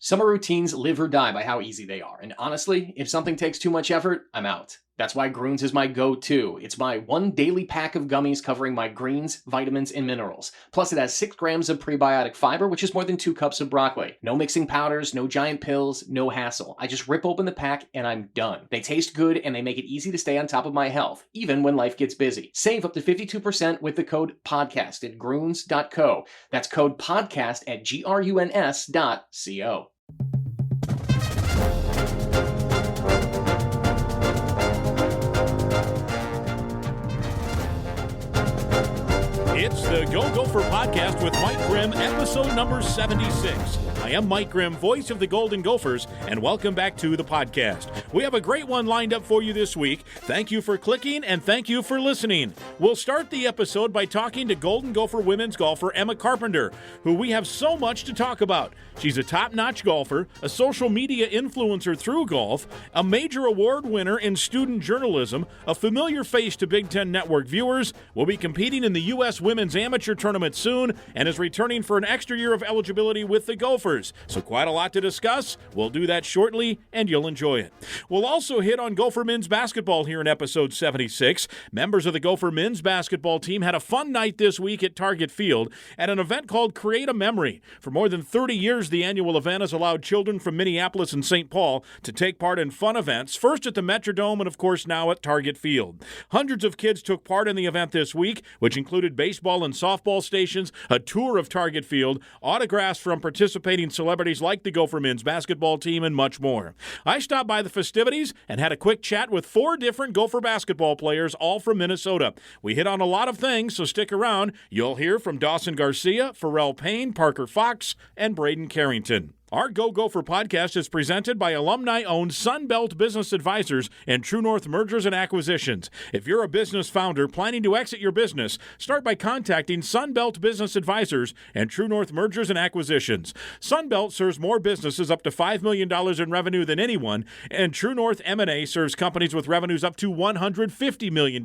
Summer routines live or die by how easy they are, and honestly, if something takes too much effort, I'm out. That's why Groons is my go-to. It's my one daily pack of gummies covering my greens, vitamins, and minerals. Plus, it has 6 grams of prebiotic fiber, which is more than 2 cups of broccoli. No mixing powders, no giant pills, no hassle. I just rip open the pack and I'm done. They taste good and they make it easy to stay on top of my health, even when life gets busy. Save up to 52% with the code PODCAST at Groons.co. That's code PODCAST at GRUNS.co. It's the Go Gopher Podcast with Mike Grimm, episode number 76. I am Mike Grimm, voice of the Golden Gophers, and welcome back to the podcast. We have a great one lined up for you this week. Thank you for clicking, and thank you for listening. We'll start the episode by talking to Golden Gopher women's golfer Emma Carpenter, who we have so much to talk about. She's a top-notch golfer, a social media influencer through golf, a major award winner in student journalism, a familiar face to Big Ten Network viewers, will be competing in the U.S. Women's Amateur Tournament soon, and is returning for an extra year of eligibility with the Gophers. So quite a lot to discuss. We'll do that shortly, and you'll enjoy it. We'll also hit on Gopher men's basketball here in episode 76. Members of the Gopher men's basketball team had a fun night this week at Target Field at an event called Create a Memory. For more than 30 years, the annual event has allowed children from Minneapolis and St. Paul to take part in fun events, first at the Metrodome and, of course, now at Target Field. Hundreds of kids took part in the event this week, which included baseball and softball stations, a tour of Target Field, autographs from participating celebrities like the Gopher men's basketball team, and much more. I stopped by the festivities and had a quick chat with 4 different Gopher basketball players, all from Minnesota. We hit on a lot of things, so stick around. You'll hear from Dawson Garcia, Pharrell Payne, Parker Fox, and Braden Carrington. Our Go Gopher podcast is presented by alumni-owned Sunbelt Business Advisors and True North Mergers and Acquisitions. If you're a business founder planning to exit your business, start by contacting Sunbelt Business Advisors and True North Mergers and Acquisitions. Sunbelt serves more businesses up to $5 million in revenue than anyone, and True North M&A serves companies with revenues up to $150 million.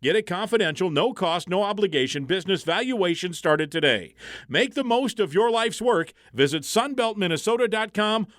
Get a confidential, no-cost, no-obligation business valuation started today. Make the most of your life's work. Visit sunbeltminnesota.com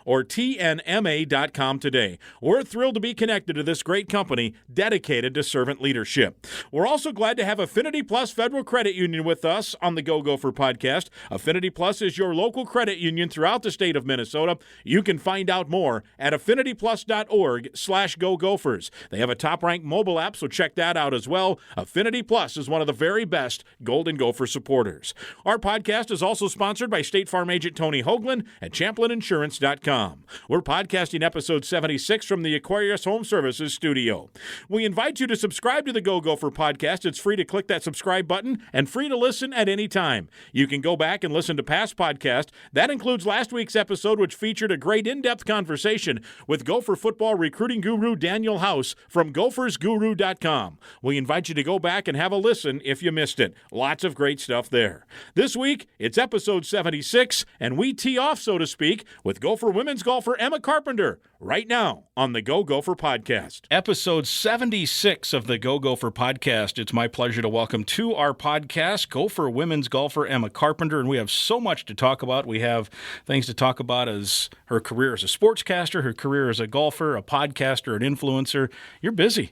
or tnma.com today. We're thrilled to be connected to this great company dedicated to servant leadership. We're also glad to have Affinity Plus Federal Credit Union with us on the Go Gopher podcast. Affinity Plus is your local credit union throughout the state of Minnesota. You can find out more at affinityplus.org/Go Gophers. They have a top-ranked mobile app, so check that out as well. Affinity Plus is one of the very best Golden Gopher supporters. Our podcast is also sponsored by State Farm agent Tony Hoagland at ChamplinInsurance.com. We're podcasting episode 76 from the Aquarius Home Services studio. We invite you to subscribe to the Go Gopher podcast. It's free to click that subscribe button and free to listen at any time. You can go back and listen to past podcasts. That includes last week's episode, which featured a great in-depth conversation with Gopher football recruiting guru Daniel House from gophersguru.com. We invite you to go back and have a listen if you missed it. Lots of great stuff there. This week, it's episode 76, and we tee off, so to speak, with Gopher women's golfer Emma Carpenter right now on the Go Gopher Podcast. Episode 76 of the Go Gopher Podcast. It's my pleasure to welcome to our podcast Gopher women's golfer Emma Carpenter, and we have so much to talk about. We have things to talk about as her career as a sportscaster, her career as a golfer, a podcaster, an influencer. You're busy.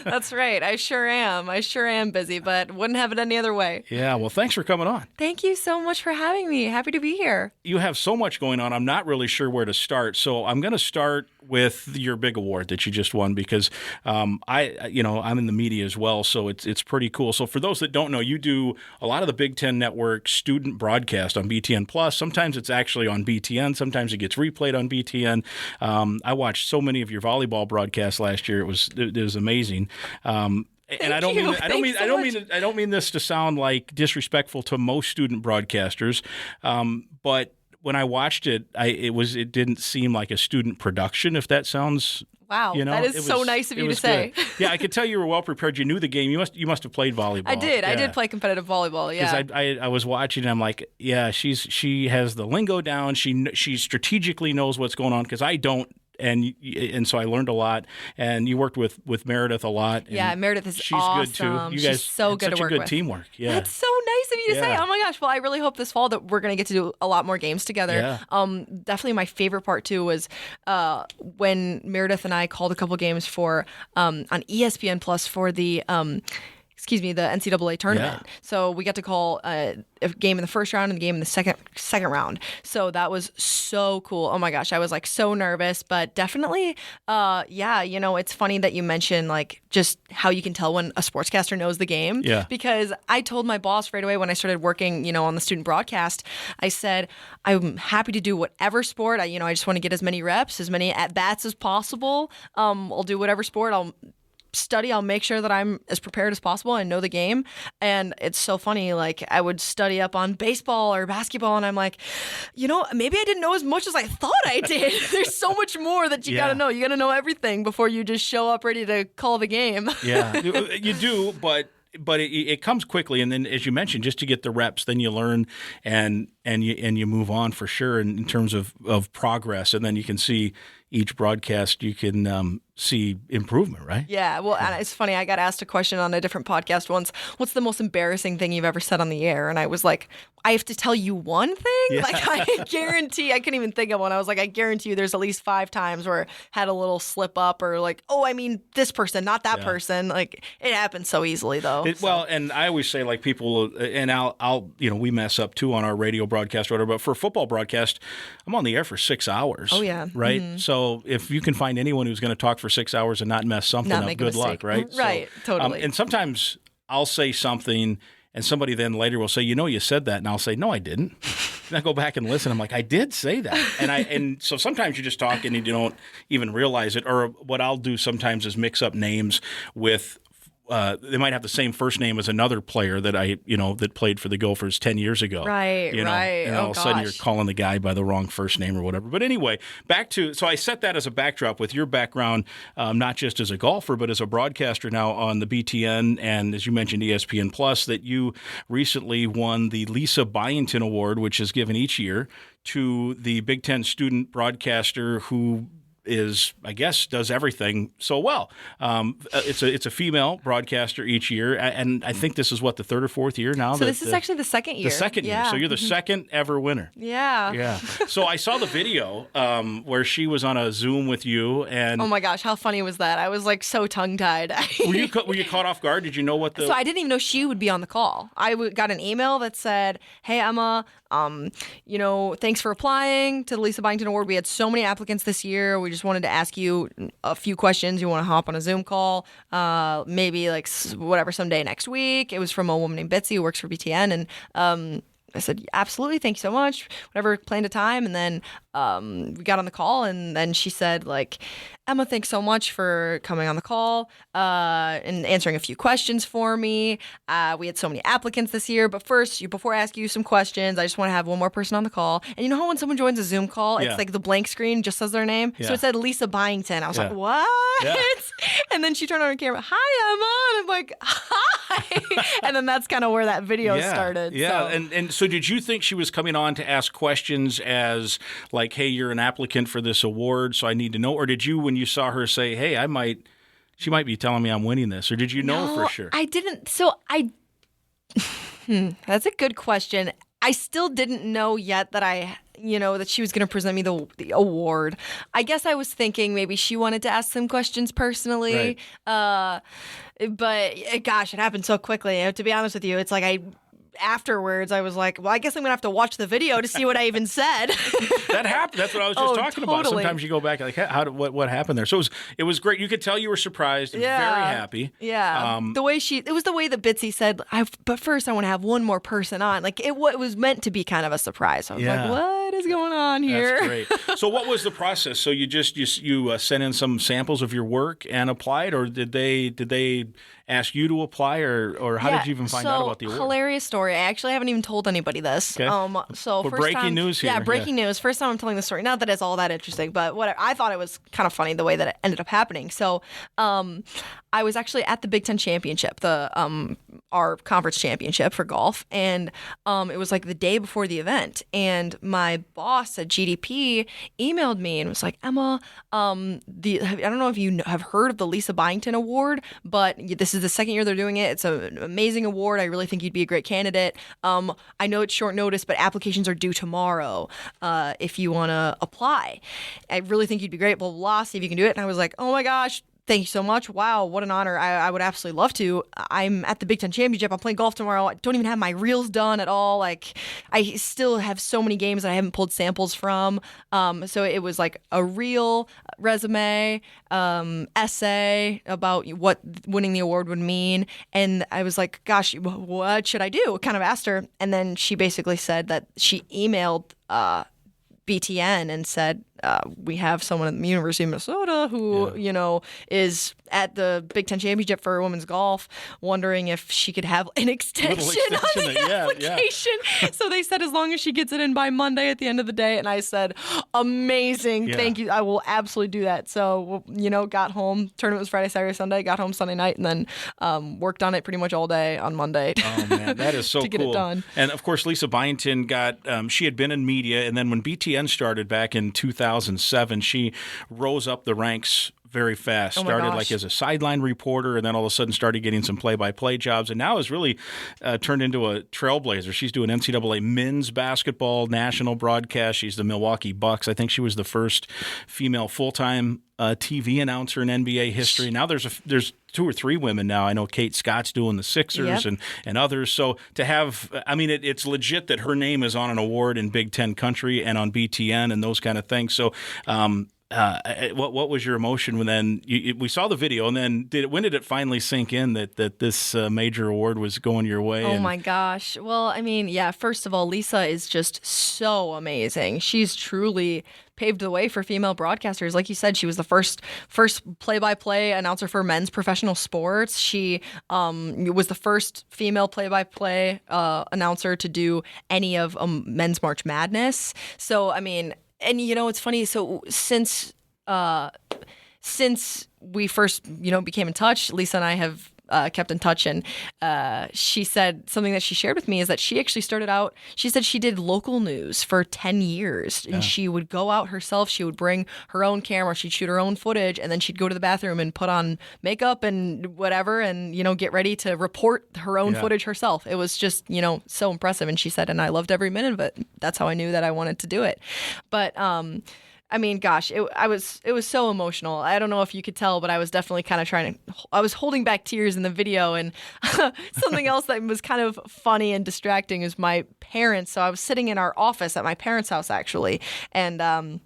That's right. I sure am. I sure am busy, but wouldn't have it any other way. Yeah, well, thanks for coming on. Thank you so much for having me. Happy to be here. You have so much going on. I'm not really sure where to start, so I'm going to start with your big award that you just won because I'm in the media as well, so it's pretty cool. So for those that don't know, you do a lot of the Big Ten Network student broadcast on BTN Plus. Sometimes it's actually on BTN. Sometimes it gets replayed on BTN. I watched so many of your volleyball broadcasts last year. It was amazing. And I don't mean this to sound like disrespectful to most student broadcasters, but when I watched it, it didn't seem like a student production. If that sounds wow, that is so nice of you to say. Yeah, I could tell you were well prepared. You knew the game. You must have played volleyball. I did. Yeah. I did play competitive volleyball. Yeah. Because I was watching and I'm like, yeah, she has the lingo down. She strategically knows what's going on because I don't and so I learned a lot. And you worked with Meredith a lot. Yeah, Meredith is she's awesome. good too. You guys she's so good to work such a good with. teamwork. Yeah, that's so nice of you to say. Oh my gosh! Well, I really hope this fall that we're gonna get to do a lot more games together. Yeah. Definitely my favorite part too was when Meredith and I called a couple games for on ESPN Plus for the the NCAA tournament. Yeah. So we got to call a game in the first round and a game in the second round. So that was so cool. Oh my gosh, I was like so nervous, but definitely, it's funny that you mentioned like just how you can tell when a sportscaster knows the game. Yeah. Because I told my boss right away when I started working, on the student broadcast, I said, I'm happy to do whatever sport. I just want to get as many reps, as many at bats as possible. I'll do whatever sport. I'll study. I'll make sure that I'm as prepared as possible and know the game. And it's so funny. Like I would study up on baseball or basketball, and I'm like, maybe I didn't know as much as I thought I did. There's so much more that you got to know. You got to know everything before you just show up ready to call the game. Yeah, you do, but it comes quickly, and then as you mentioned, just to get the reps, then you learn and you move on for sure in terms of progress, and then you can see each broadcast, you can see improvement, right? Yeah, well, and it's funny, I got asked a question on a different podcast once, what's the most embarrassing thing you've ever said on the air? And I was like, I have to tell you one thing? Yeah. Like, I guarantee, I couldn't even think of one. I was like, I guarantee you there's at least 5 times where I had a little slip up or like, oh, I mean this person, not that person. Like, it happens so easily, though. Well, and I always say, like, people, and I'll we mess up, too, on our radio broadcast or whatever, but for a football broadcast, I'm on the air for 6 hours. Oh, yeah. Right? Mm-hmm. So if you can find anyone who's going to talk for 6 hours and not mess something up, good luck, right? Right, so, totally. And sometimes I'll say something, and somebody then later will say, you said that, and I'll say, no, I didn't. And I go back and listen. I'm like, I did say that. And so sometimes you just talk and you don't even realize it. Or what I'll do sometimes is mix up names with they might have the same first name as another player that that played for the Gophers 10 years ago. Right, right. And all of a sudden you're calling the guy by the wrong first name or whatever. But anyway, so I set that as a backdrop with your background, not just as a golfer, but as a broadcaster now on the BTN and, as you mentioned, ESPN Plus, that you recently won the Lisa Byington Award, which is given each year to the Big Ten student broadcaster who is, I guess, does everything so well. It's a female broadcaster each year, and I think this is the third or fourth year now. So this is actually the second year. The second year. So you're the second ever winner. Yeah. Yeah. So I saw the video where she was on a Zoom with you, and oh my gosh, how funny was that? I was like so tongue-tied. Were you caught off guard? Did you know what the? So I didn't even know she would be on the call. I got an email that said, "Hey Emma, thanks for applying to the Lisa Byington Award. We had so many applicants this year. We just wanted to ask you a few questions. You want to hop on a Zoom call, maybe like someday next week." It was from a woman named Betsy who works for BTN, and I said, absolutely, thank you so much. Whatever, planned a time, and then we got on the call, and then she said, like, Emma, thanks so much for coming on the call and answering a few questions for me. We had so many applicants this year, but first, before I ask you some questions, I just want to have one more person on the call. And you know how when someone joins a Zoom call, it's like the blank screen just says their name? Yeah. So it said Lisa Byington. I was like, what? Yeah. And then she turned on her camera, hi, Emma. And I'm like, hi. And then that's kind of where that video started. Yeah, so. And so did you think she was coming on to ask questions as like, hey, you're an applicant for this award, so I need to know? Or did you, when you saw her, say, hey, she might be telling me I'm winning this? Or did you know for sure? I didn't. So that's a good question. I still didn't know yet that that she was going to present me the award. I guess I was thinking maybe she wanted to ask some questions personally. Right. But gosh, it happened so quickly. To be honest with you, it's like afterwards, I was like, well, I guess I'm going to have to watch the video to see what I even said. That happened. That's what I was just talking about. Sometimes you go back like, what happened there? So it was great. You could tell you were surprised and very happy. Yeah. It was the way that Bitsy said, but first I want to have one more person on. Like it was meant to be kind of a surprise. I was like, what is going on here? That's great. So what was the process? So you sent in some samples of your work and applied, or did they ask you to apply, or how did you even find out about the award? Hilarious story. story. I actually haven't even told anybody this. Okay. So We're first breaking time, news here. Yeah, breaking news. First time I'm telling the story. Not that it's all that interesting, but whatever. I thought it was kind of funny the way that it ended up happening. So, I was actually at the Big Ten Championship, our conference championship for golf, and it was like the day before the event. And my boss at GDP emailed me and was like, Emma, I don't know if you have heard of the Lisa Byington Award, but this is the second year they're doing it. It's an amazing award. I really think you'd be a great candidate. I know it's short notice, but applications are due tomorrow if you want to apply. I really think you'd be great. Blah, blah, blah. See if you can do it. And I was like, oh my gosh. Thank you so much. Wow, what an honor. I would absolutely love to. I'm at the Big Ten Championship. I'm playing golf tomorrow. I don't even have my reels done at all. Like, I still have so many games that I haven't pulled samples from. So it was like a reel, resume, essay about what winning the award would mean. And I was like, gosh, what should I do? Kind of asked her. And then she basically said that she emailed BTN and said, we have someone at the University of Minnesota who, is at the Big Ten Championship for women's golf, wondering if she could have an extension on the application. Yeah. So they said as long as she gets it in by Monday at the end of the day. And I said, amazing. Yeah. Thank you. I will absolutely do that. So, got home. Tournament was Friday, Saturday, Sunday. Got home Sunday night and then worked on it pretty much all day on Monday. Oh, man. That is so to cool. get it done. And, of course, Lisa Byington she had been in media. And then when BTN started back in 2007, she rose up the ranks very fast. Started like as a sideline reporter, and then all of a sudden started getting some play-by-play jobs, and now has really turned into a trailblazer. She's doing NCAA men's basketball national broadcast. She's the Milwaukee Bucks. I think she was the first female full-time TV announcer in NBA history. Now there's 2 or 3 women now. I know Kate Scott's doing the Sixers and others. So to have, it's legit that her name is on an award in Big Ten country and on BTN and those kind of things. So what was your emotion when then we saw the video, and then when did it finally sink in that this major award was going your way? Oh my gosh. Well, first of all, Lisa is just so amazing. She's truly paved the way for female broadcasters. Like you said, she was the first play-by-play announcer for men's professional sports. She was the first female play-by-play announcer to do any of men's March Madness. So, and it's funny. So since we first became in touch, Lisa and I have kept in touch, and she said something that she shared with me is that she actually started out. She said she did local news for 10 years, and she would go out herself. She would bring her own camera. She'd shoot her own footage, and then she'd go to the bathroom and put on makeup and whatever, and get ready to report her own footage herself. It was just so impressive. And she said, and I loved every minute of it. That's how I knew that I wanted to do it. But gosh, it was so emotional. I don't know if you could tell, but I was definitely kind of I was holding back tears in the video. And something else that was kind of funny and distracting is my parents. So I was sitting in our office at my parents' house, actually. And,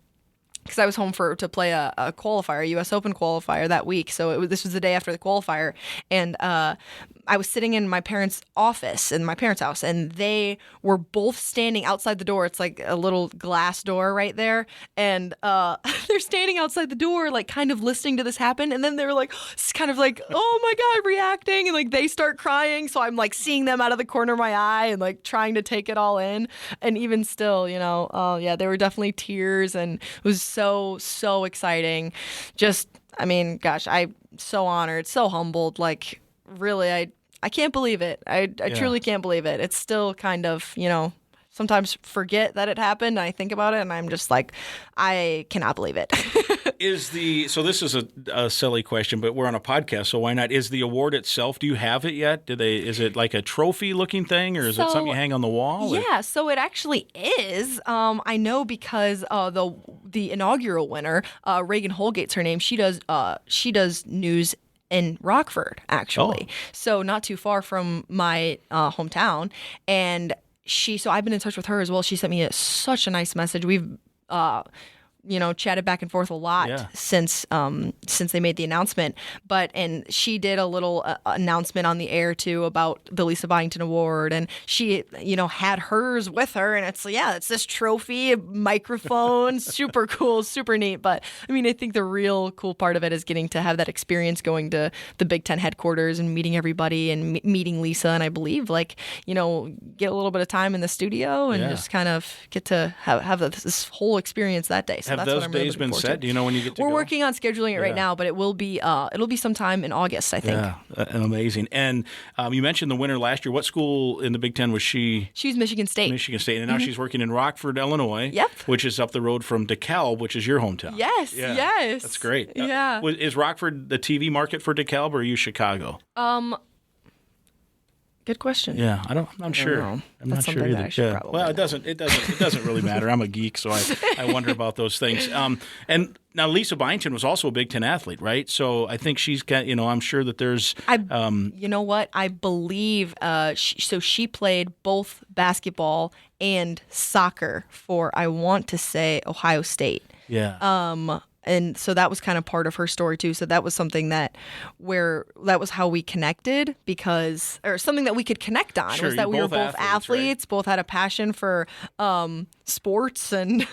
because I was home to play a qualifier, a U.S. Open qualifier that week. So this was the day after the qualifier. And I was sitting in my parents' office, in my parents' house, and they were both standing outside the door. It's like a little glass door right there. And they're standing outside the door, like kind of listening to this happen. And then they were like, kind of like, oh my God, reacting. And like they start crying. So I'm like seeing them out of the corner of my eye and like trying to take it all in. And even still, there were definitely tears, and it was so exciting. Just, gosh, I'm so honored, so humbled. Like, really, I can't believe it. I truly can't believe it. It's still kind of, sometimes forget that it happened. And I think about it and I'm just like, I cannot believe it. So this is a silly question, but we're on a podcast, so why not? Is the award itself, do you have it yet? Is it like a trophy looking thing, or is it something you hang on the wall? Yeah, so it actually is. I know because the inaugural winner, Reagan Holgate's her name. She does news in Rockford, actually. Oh. So not too far from my hometown. And so I've been in touch with her as well. She sent me such a nice message. chatted back and forth a lot since they made the announcement. And she did a little announcement on the air too about the Lisa Byington Award, and she, had hers with her, and it's this trophy, microphone, super cool, super neat. But I mean, I think the real cool part of it is getting to have that experience going to the Big Ten headquarters and meeting everybody and meeting Lisa, and I believe get a little bit of time in the studio and just kind of get to have this whole experience that day. So have that's those what I'm days really been set? Do you know when you get to We're go? working on scheduling it right now, but it'll be sometime in August, I think. Yeah, amazing. And you mentioned the winner last year. What school in the Big Ten was she? She's Michigan State. Michigan State, and now she's working in Rockford, Illinois. Yep. Which is up the road from DeKalb, which is your hometown. Yes, yes. That's great. Yeah. Is Rockford the TV market for DeKalb, or are you Chicago? Good question. Yeah, I'm sure. know. I'm That's not sure something that either. I should probably Well, know. it doesn't really matter. I'm a geek, so I wonder about those things. And now Lisa Byington was also a Big Ten athlete, right? So I think she's got, I'm sure that there's. You know what? I believe she played both basketball and soccer for, I want to say, Ohio State. Yeah. And so that was kind of part of her story too. So that was something that was how we connected, or something that we could connect on, Sure, was that you we were both both athletes, both had a passion for sports and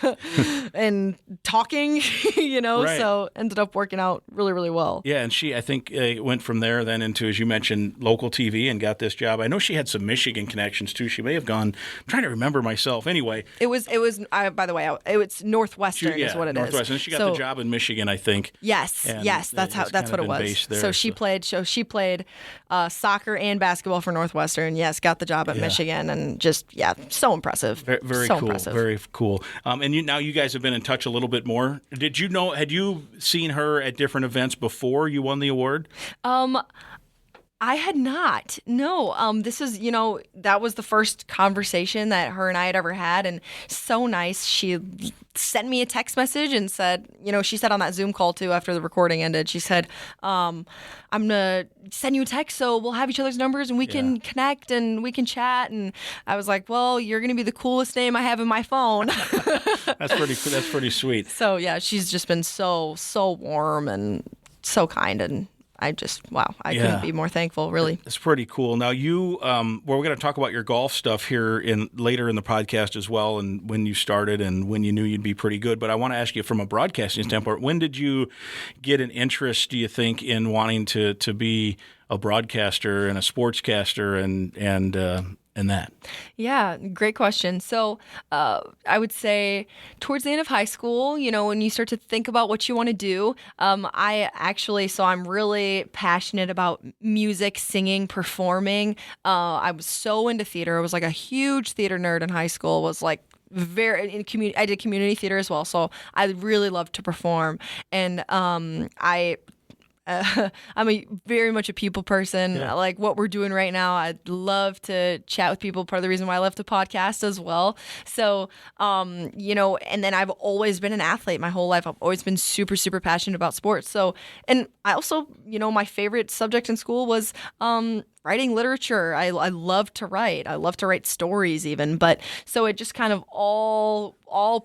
and talking, Right. So ended up working out really, really well. Yeah, and she, I think, went from there then into, as you mentioned, local TV and got this job. I know she had some Michigan connections too. She may have gone. I'm trying to remember myself. Anyway, It was. By the way, it's Northwestern is what it is. Northwestern. She got the job in Michigan, I think. Yes, And yes, that's it's what kind it of was. been based there, so she played soccer and basketball for Northwestern. Yes, got the job at Michigan, and just so impressive. Very so cool. impressive. Very cool. And now you guys have been in touch a little bit more. Had you seen her at different events before you won the award? I had not. No. This is, that was the first conversation that her and I had ever had, and so nice. She sent me a text message and said, she said on that Zoom call too after the recording ended, she said, I'm going to send you a text so we'll have each other's numbers and we can connect and we can chat. And I was like, well, you're going to be the coolest name I have in my phone. That's pretty sweet. So yeah, she's just been so warm and so kind, and I couldn't be more thankful, really. It's pretty cool. Now we're going to talk about your golf stuff here later in the podcast as well, and when you started and when you knew you'd be pretty good. But I want to ask you from a broadcasting standpoint, when did you get an interest, do you think, in wanting to be a broadcaster and a sportscaster and that? Yeah, great question. So I would say towards the end of high school, when you start to think about what you want to do, I'm really passionate about music, singing, performing. I was so into theater. I was like a huge theater nerd in high school. Was like I did community theater as well, so I really loved to perform. And I'm very much a people person. Yeah. Like what we're doing right now, I'd love to chat with people. Part of the reason why I left the podcast as well. So, and then I've always been an athlete my whole life. I've always been super, super passionate about sports. So, and I also, my favorite subject in school was writing literature. I love to write. I love to write stories even. But so it just kind of all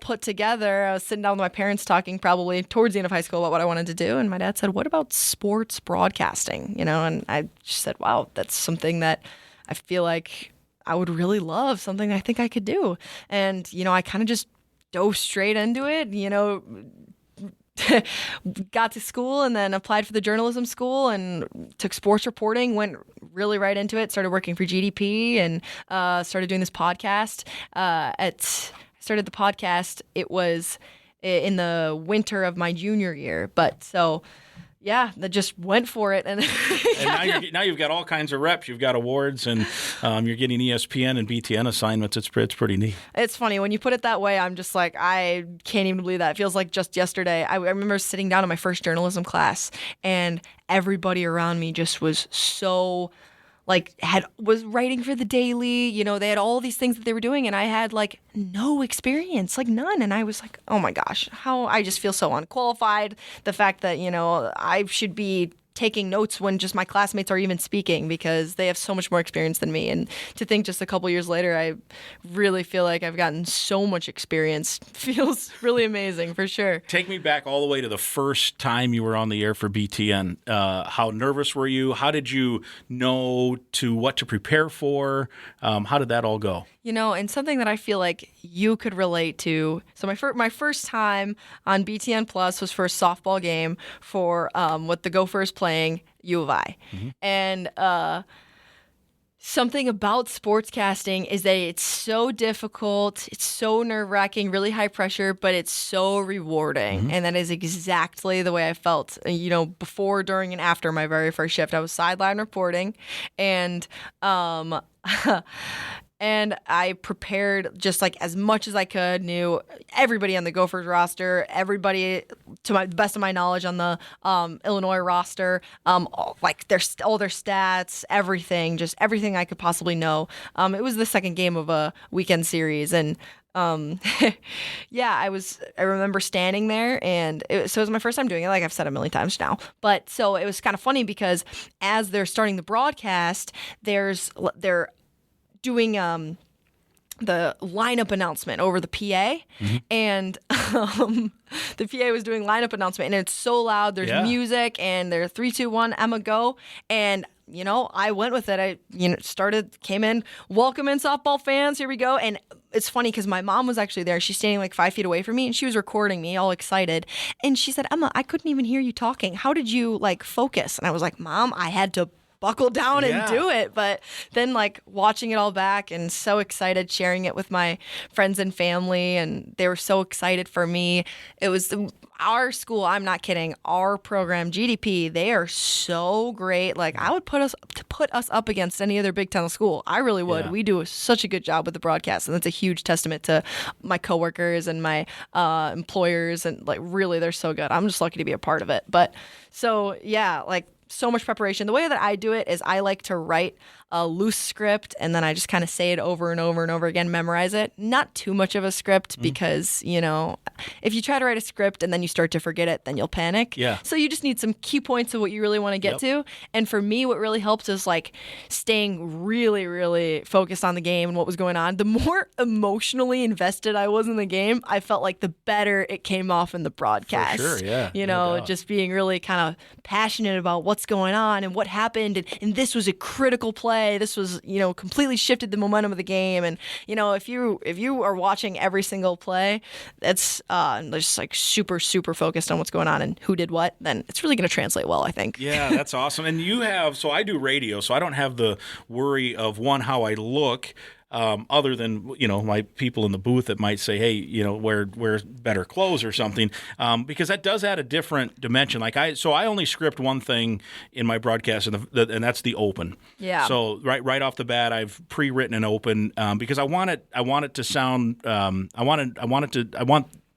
put together. I was sitting down with my parents talking probably towards the end of high school about what I wanted to do. And my dad said, what about sports broadcasting? And I just said, wow, that's something that I feel like I would really love, something I think I could do. And, I kind of just dove straight into it, got to school and then applied for the journalism school and took sports reporting, went really right into it, started working for GDP and started doing this podcast. Started the podcast, it was in the winter of my junior year. But so, yeah, that just went for it. And now you've got all kinds of reps. You've got awards, and you're getting ESPN and BTN assignments. It's pretty neat. It's funny. When you put it that way, I'm just like, I can't even believe that. It feels like just yesterday. I remember sitting down in my first journalism class, and everybody around me just was so... was writing for the Daily, they had all these things that they were doing, and I had no experience, none. And I was like, oh my gosh, how I just feel so unqualified. The fact that, I should be taking notes when just my classmates are even speaking because they have so much more experience than me. And to think just a couple years later, I really feel like I've gotten so much experience feels really amazing for sure. Take me back all the way to the first time you were on the air for BTN. How nervous were you? How did you know what to prepare for? How did that all go? And something that I feel like you could relate to. So my first time on BTN Plus was for a softball game for what the Gophers playing U of I. Mm-hmm. And something about sportscasting is that it's so difficult, it's so nerve-wracking, really high pressure, but it's so rewarding. Mm-hmm. And that is exactly the way I felt, before, during, and after my very first shift. I was sideline reporting, and and I prepared just like as much as I could, knew everybody on the Gophers roster, everybody to the best of my knowledge on the Illinois roster, all their stats, everything, just everything I could possibly know. It was the second game of a weekend series, and I remember standing there, and so it was my first time doing it, like I've said a million times now. But so it was kind of funny because as they're starting the broadcast, they're doing the lineup announcement over the PA, mm-hmm. and the PA was doing lineup announcement, and it's so loud. There's music, and they're 3, 2, 1, Emma, go, and I went with it. I came in, welcome in softball fans, here we go. And it's funny because my mom was actually there. She's standing like 5 feet away from me, and she was recording me, all excited. And she said, Emma, I couldn't even hear you talking. How did you focus? And I was like, Mom, I had to buckle down and do it. But then watching it all back and so excited, sharing it with my friends and family, and they were so excited for me. It was our school, I'm not kidding, our program, GDP, they are so great. I would put us up against any other Big Ten school. I really would. Yeah. We do such a good job with the broadcast, and that's a huge testament to my coworkers and my employers, and really they're so good. I'm just lucky to be a part of it. But so so much preparation. The way that I do it is I like to write a loose script, and then I just kind of say it over and over and over again, memorize it. Not too much of a script because, if you try to write a script and then you start to forget it, then you'll panic. Yeah. So you just need some key points of what you really want to get to. And for me, what really helps is staying really, really focused on the game and what was going on. The more emotionally invested I was in the game, I felt like the better it came off in the broadcast. For sure, yeah. No just being really kind of passionate about what's going on and what happened. And this was a critical play. This was, completely shifted the momentum of the game. And, if you are watching every single play, that's just super, super focused on what's going on and who did what, then it's really going to translate well, I think. Yeah, that's awesome. And so I do radio, so I don't have the worry of how I look. Other than, my people in the booth that might say, hey, wear better clothes or something, because that does add a different dimension. I only script one thing in my broadcast, and that's the open. Yeah. So right off the bat, I've pre-written an open because I want it to sound. I want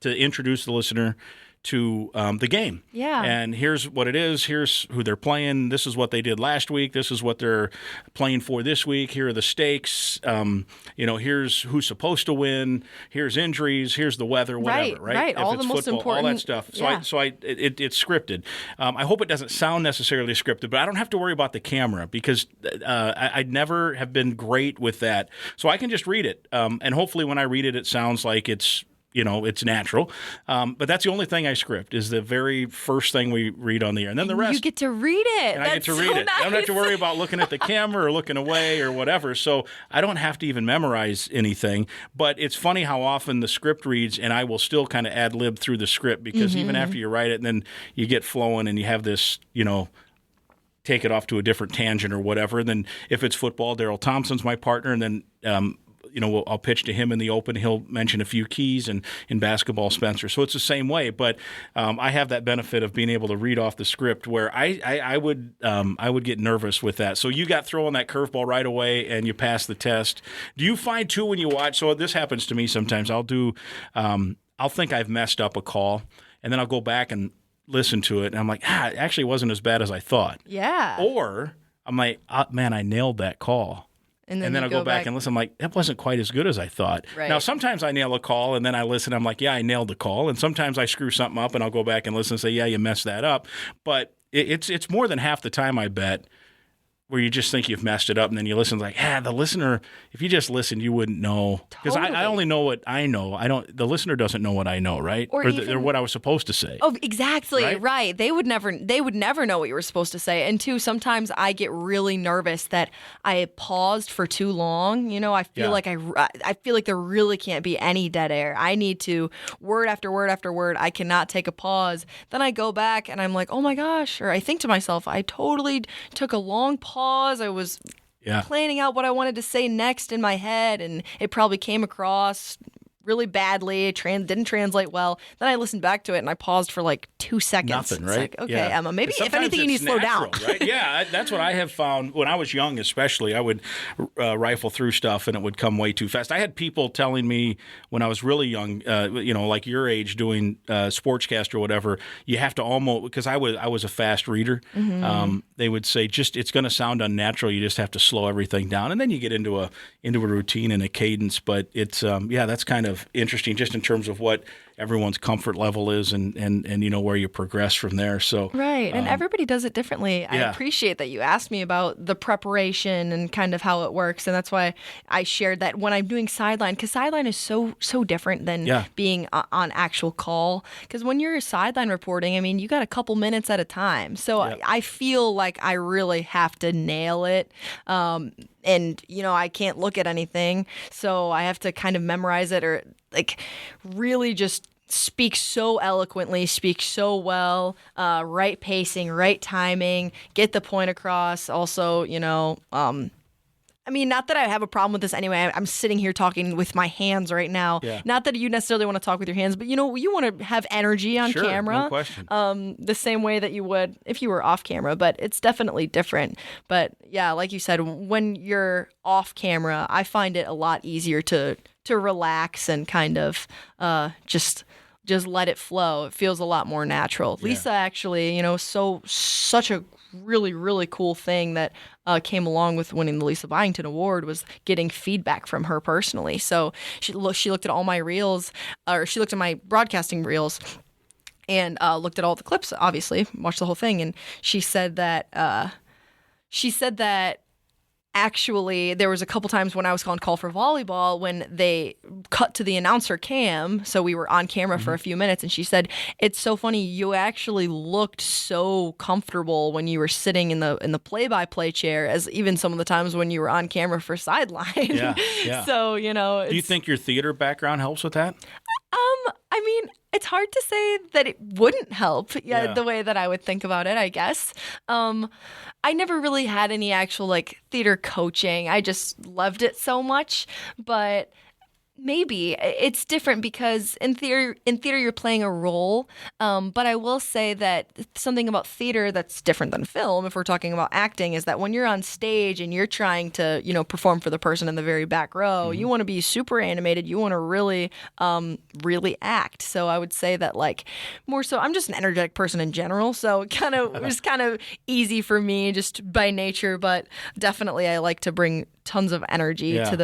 to introduce the listener to the game. Yeah. And here's what it is. Here's who they're playing. This is what they did last week. This is what they're playing for this week. Here are the stakes. Here's who's supposed to win. Here's injuries. Here's the weather, whatever, right? Right. If all it's the most football, important. all that stuff. So it's scripted. I hope it doesn't sound necessarily scripted, but I don't have to worry about the camera because I never have been great with that. So I can just read it. And hopefully when I read it, it sounds like it's natural. But that's the only thing I script is the very first thing we read on the air. And then the rest. You get to read it. And I get to read it. Nice. I don't have to worry about looking at the camera or looking away or whatever. So I don't have to even memorize anything. But it's funny how often the script reads and I will still kind of ad-lib through the script because even after you write it and then you get flowing and you have this, take it off to a different tangent or whatever. And then if it's football, Daryl Thompson's my partner. And then I'll pitch to him in the open. He'll mention a few keys, and in basketball, Spencer. So it's the same way. But I have that benefit of being able to read off the script, where I would get nervous with that. So you got throwing that curveball right away, and you pass the test. Do you find too when you watch? So this happens to me sometimes. I'll think I've messed up a call, and then I'll go back and listen to it, and I'm like, it actually wasn't as bad as I thought. Yeah. Or I'm like, man, I nailed that call. And then I'll go back and listen. I'm like, that wasn't quite as good as I thought. Right. Now, sometimes I nail a call, and then I listen. I'm like, yeah, I nailed the call. And sometimes I screw something up, and I'll go back and listen and say, yeah, you messed that up. But it's more than half the time, I bet, where you just think you've messed it up, and then you listen like, the listener, if you just listened, you wouldn't know. Because I only know what I know. The listener doesn't know what I know, right? Or what I was supposed to say. Oh, exactly, right. They would never know what you were supposed to say. And two, sometimes I get really nervous that I paused for too long. I feel like I feel like there really can't be any dead air. I need to word after word after word. I cannot take a pause. Then I go back and I'm like, oh my gosh, or I think to myself, I totally took a long pause. I was planning out what I wanted to say next in my head, and it probably came across really badly. Didn't translate well. Then I listened back to it, and I paused for like 2 seconds. Nothing, right? Like, okay, Emma, maybe if anything, you need to slow down. Right? Yeah, that's what I have found. When I was young, especially, I would rifle through stuff, and it would come way too fast. I had people telling me when I was really young, like your age, doing sportscaster or whatever, you have to almost, because I was a fast reader. Mm-hmm. They would say, it's going to sound unnatural. You just have to slow everything down, and then you get into a routine and a cadence. But it's that's kind of interesting, just in terms of what everyone's comfort level is, and where you progress from there. So right, and everybody does it differently. I appreciate that you asked me about the preparation and kind of how it works, and that's why I shared that when I'm doing sideline, because sideline is so different than being on actual call. Because when you're sideline reporting, I mean, you got a couple minutes at a time, so I feel like I really have to nail it. And, I can't look at anything, so I have to kind of memorize it, or like really just speak so eloquently, speak so well, right pacing, right timing, get the point across. Also, I mean, not that I have a problem with this anyway. I'm sitting here talking with my hands right now. Yeah. Not that you necessarily want to talk with your hands, but you want to have energy on camera. No question. The same way that you would if you were off camera, but it's definitely different. But yeah, like you said, when you're off camera, I find it a lot easier to relax and kind of just let it flow. It feels a lot more natural. Yeah. Lisa actually, such a really, really cool thing that came along with winning the Lisa Byington Award was getting feedback from her personally. So she looked at all my reels, or she looked at my broadcasting reels, and looked at all the clips, obviously, watched the whole thing, and she said that actually, there was a couple times when I was on call for volleyball when they cut to the announcer cam, so we were on camera for a few minutes, and she said, "It's so funny. You actually looked so comfortable when you were sitting in the play-by-play chair, as even some of the times when you were on camera for sideline." Yeah. So do you think your theater background helps with that? I mean, it's hard to say that it wouldn't help, the way that I would think about it, I guess. I never really had any actual, theater coaching. I just loved it so much, but maybe it's different because in theater you're playing a role, but I will say that something about theater that's different than film, if we're talking about acting, is that when you're on stage and you're trying to perform for the person in the very back row, you want to be super animated, you want to really act. So I would say that more so, I'm just an energetic person in general, so it was kind of easy for me just by nature, but definitely I like to bring tons of energy to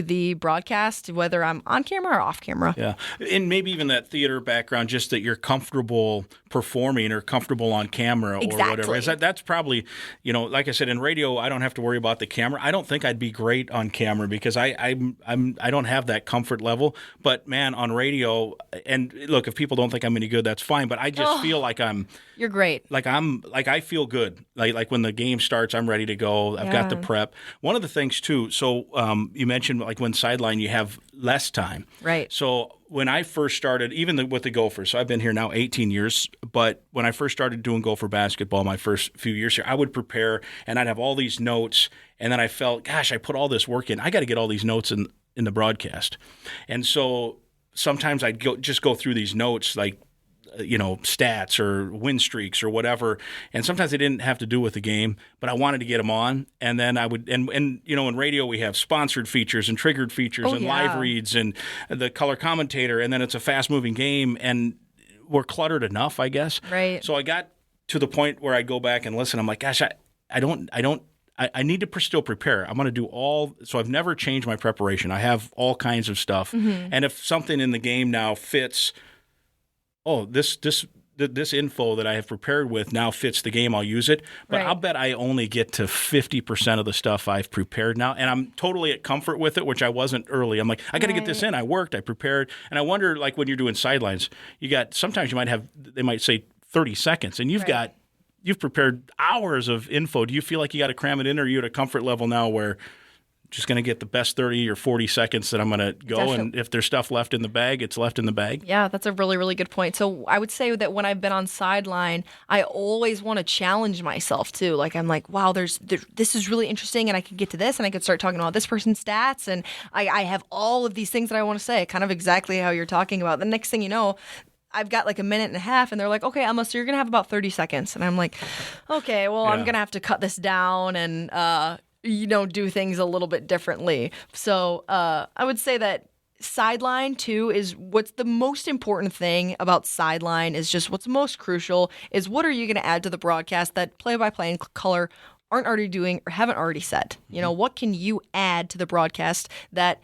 the broadcast, whether I'm on camera or off camera. Yeah, and maybe even that theater background, just that you're comfortable performing or comfortable on camera or whatever. That's probably, like I said, in radio, I don't have to worry about the camera. I don't think I'd be great on camera because I don't have that comfort level. But man, on radio, and look, if people don't think I'm any good, that's fine. But I just feel like you're great. I feel good. Like when the game starts, I'm ready to go. I've got the prep. One of the things too, so you mentioned when sideline you have less time. Right. So when I first started, even with the Gophers, so I've been here now 18 years, but when I first started doing Gopher basketball my first few years here, I would prepare and I'd have all these notes, and then I felt, gosh, I put all this work in. I got to get all these notes in the broadcast. And so sometimes I'd go through these notes stats or win streaks or whatever, and sometimes they didn't have to do with the game, but I wanted to get them on, and then I would, and in radio we have sponsored features and triggered features live reads and the color commentator, and then it's a fast-moving game, and we're cluttered enough, I guess. Right. So I got to the point where I go back and listen. I'm like, gosh, I need to still prepare. I'm going to do so I've never changed my preparation. I have all kinds of stuff, and if something in the game now fits, this this info that I have prepared with now fits the game, I'll use it. But I'll bet I only get to 50% of the stuff I've prepared now. And I'm totally at comfort with it, which I wasn't early. I'm like, I got to get this in. I worked, I prepared. And I wonder, like when you're doing sidelines, sometimes they might say 30 seconds and you've prepared hours of info. Do you feel like you got to cram it in, or are you at a comfort level now where just going to get the best 30 or 40 seconds that I'm going to go? Definitely. And if there's stuff left in the bag, it's left in the bag? Yeah, that's a really, really good point. So I would say that when I've been on sideline, I always want to challenge myself too. Like I'm like, wow, this is really interesting, and I could get to this, and I could start talking about this person's stats, and I have all of these things that I want to say, kind of exactly how you're talking about. The next thing you know, I've got like a minute and a half, and they're like, okay, Emma, so you're going to have about 30 seconds. And I'm like, okay, well, I'm going to have to cut this down and, do things a little bit differently. So I would say that sideline too is what's the most important thing about sideline is just what's most crucial is what are you going to add to the broadcast that play-by-play and color aren't already doing or haven't already said. What can you add to the broadcast that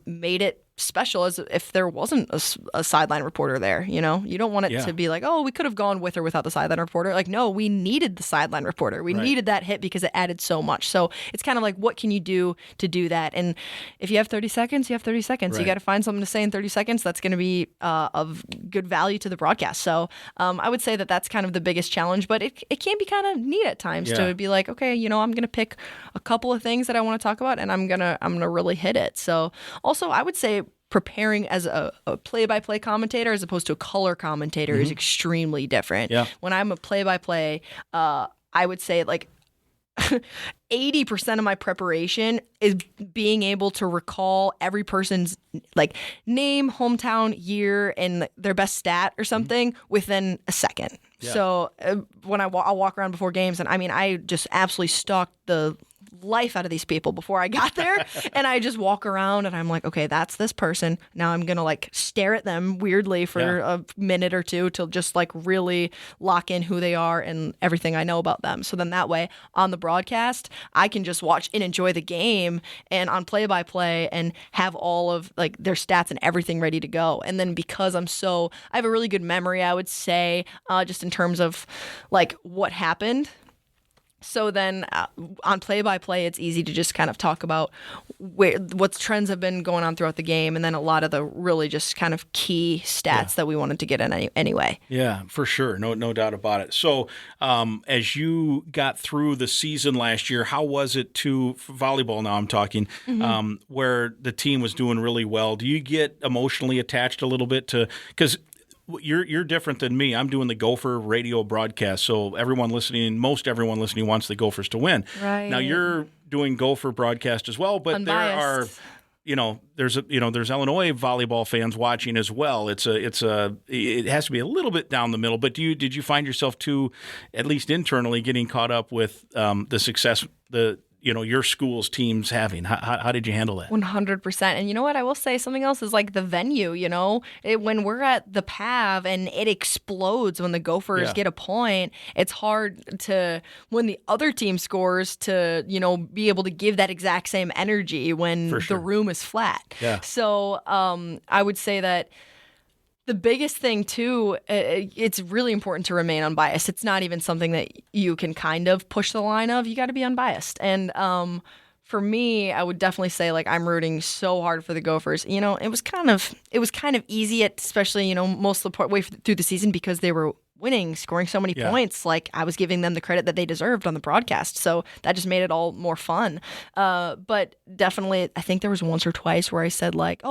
made it special, as if there wasn't a sideline reporter there. You don't want it to be like, oh, we could have gone with or without the sideline reporter. Like, no, we needed the sideline reporter. We needed that hit because it added so much. So it's kind of like, what can you do to do that? And if you have 30 seconds, you have 30 seconds. Right. You got to find something to say in 30 seconds that's going to be of good value to the broadcast. So I would say that that's kind of the biggest challenge, but it can be kind of neat at times to be like, okay, I'm going to pick a couple of things that I want to talk about, and I'm gonna really hit it. So also, I would say preparing as a play-by-play commentator as opposed to a color commentator is extremely different. Yeah. When I'm a play-by-play, I would say like 80% of my preparation is being able to recall every person's like name, hometown, year, and their best stat or something within a second. Yeah. So when I'll walk around before games, and I just absolutely stalked the life out of these people before I got there, and I just walk around and I'm like, okay, that's this person. Now I'm gonna like stare at them weirdly for a minute or two to just like really lock in who they are and everything I know about them. So then that way on the broadcast I can just watch and enjoy the game, and on play-by-play and have all of like their stats and everything ready to go. And then because I have a really good memory, I would say, just in terms of like what happened. So then on play-by-play, it's easy to just kind of talk about what trends have been going on throughout the game, and then a lot of the really just kind of key stats that we wanted to get in anyway. Yeah, for sure. No doubt about it. So as you got through the season last year, how was it for volleyball now I'm talking, where the team was doing really well? Do you get emotionally attached a little bit to – because – You're different than me. I'm doing the Gopher radio broadcast, so most everyone listening wants the Gophers to win. Right. Now you're doing Gopher broadcast as well, but Unbiased. There's Illinois volleyball fans watching as well. It has to be a little bit down the middle. But did you find yourself too, at least internally, getting caught up with the success your school's teams having? How did you handle that? 100%. And you know what? I will say something else is like the venue, when we're at the PAV and it explodes when the Gophers get a point, it's hard to, when the other team scores, to, be able to give that exact same energy when the room is flat. Yeah. So I would say that the biggest thing, too, it's really important to remain unbiased. It's not even something that you can kind of push the line of. You got to be unbiased. And for me, I would definitely say, like, I'm rooting so hard for the Gophers. It was kind of easy, especially, most of the way through the season, because they were winning, scoring so many points. Like, I was giving them the credit that they deserved on the broadcast. So that just made it all more fun. But definitely, I think there was once or twice where I said, like,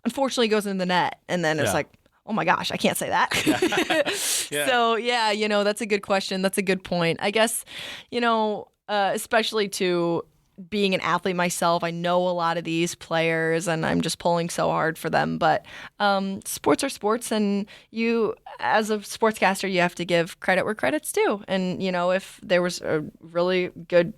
unfortunately goes in the net. And then it's like, oh my gosh, I can't say that. So that's a good question. That's a good point. I guess, especially to being an athlete myself, I know a lot of these players and I'm just pulling so hard for them. But sports are sports, and you, as a sportscaster, you have to give credit where credit's due. And, if there was a really good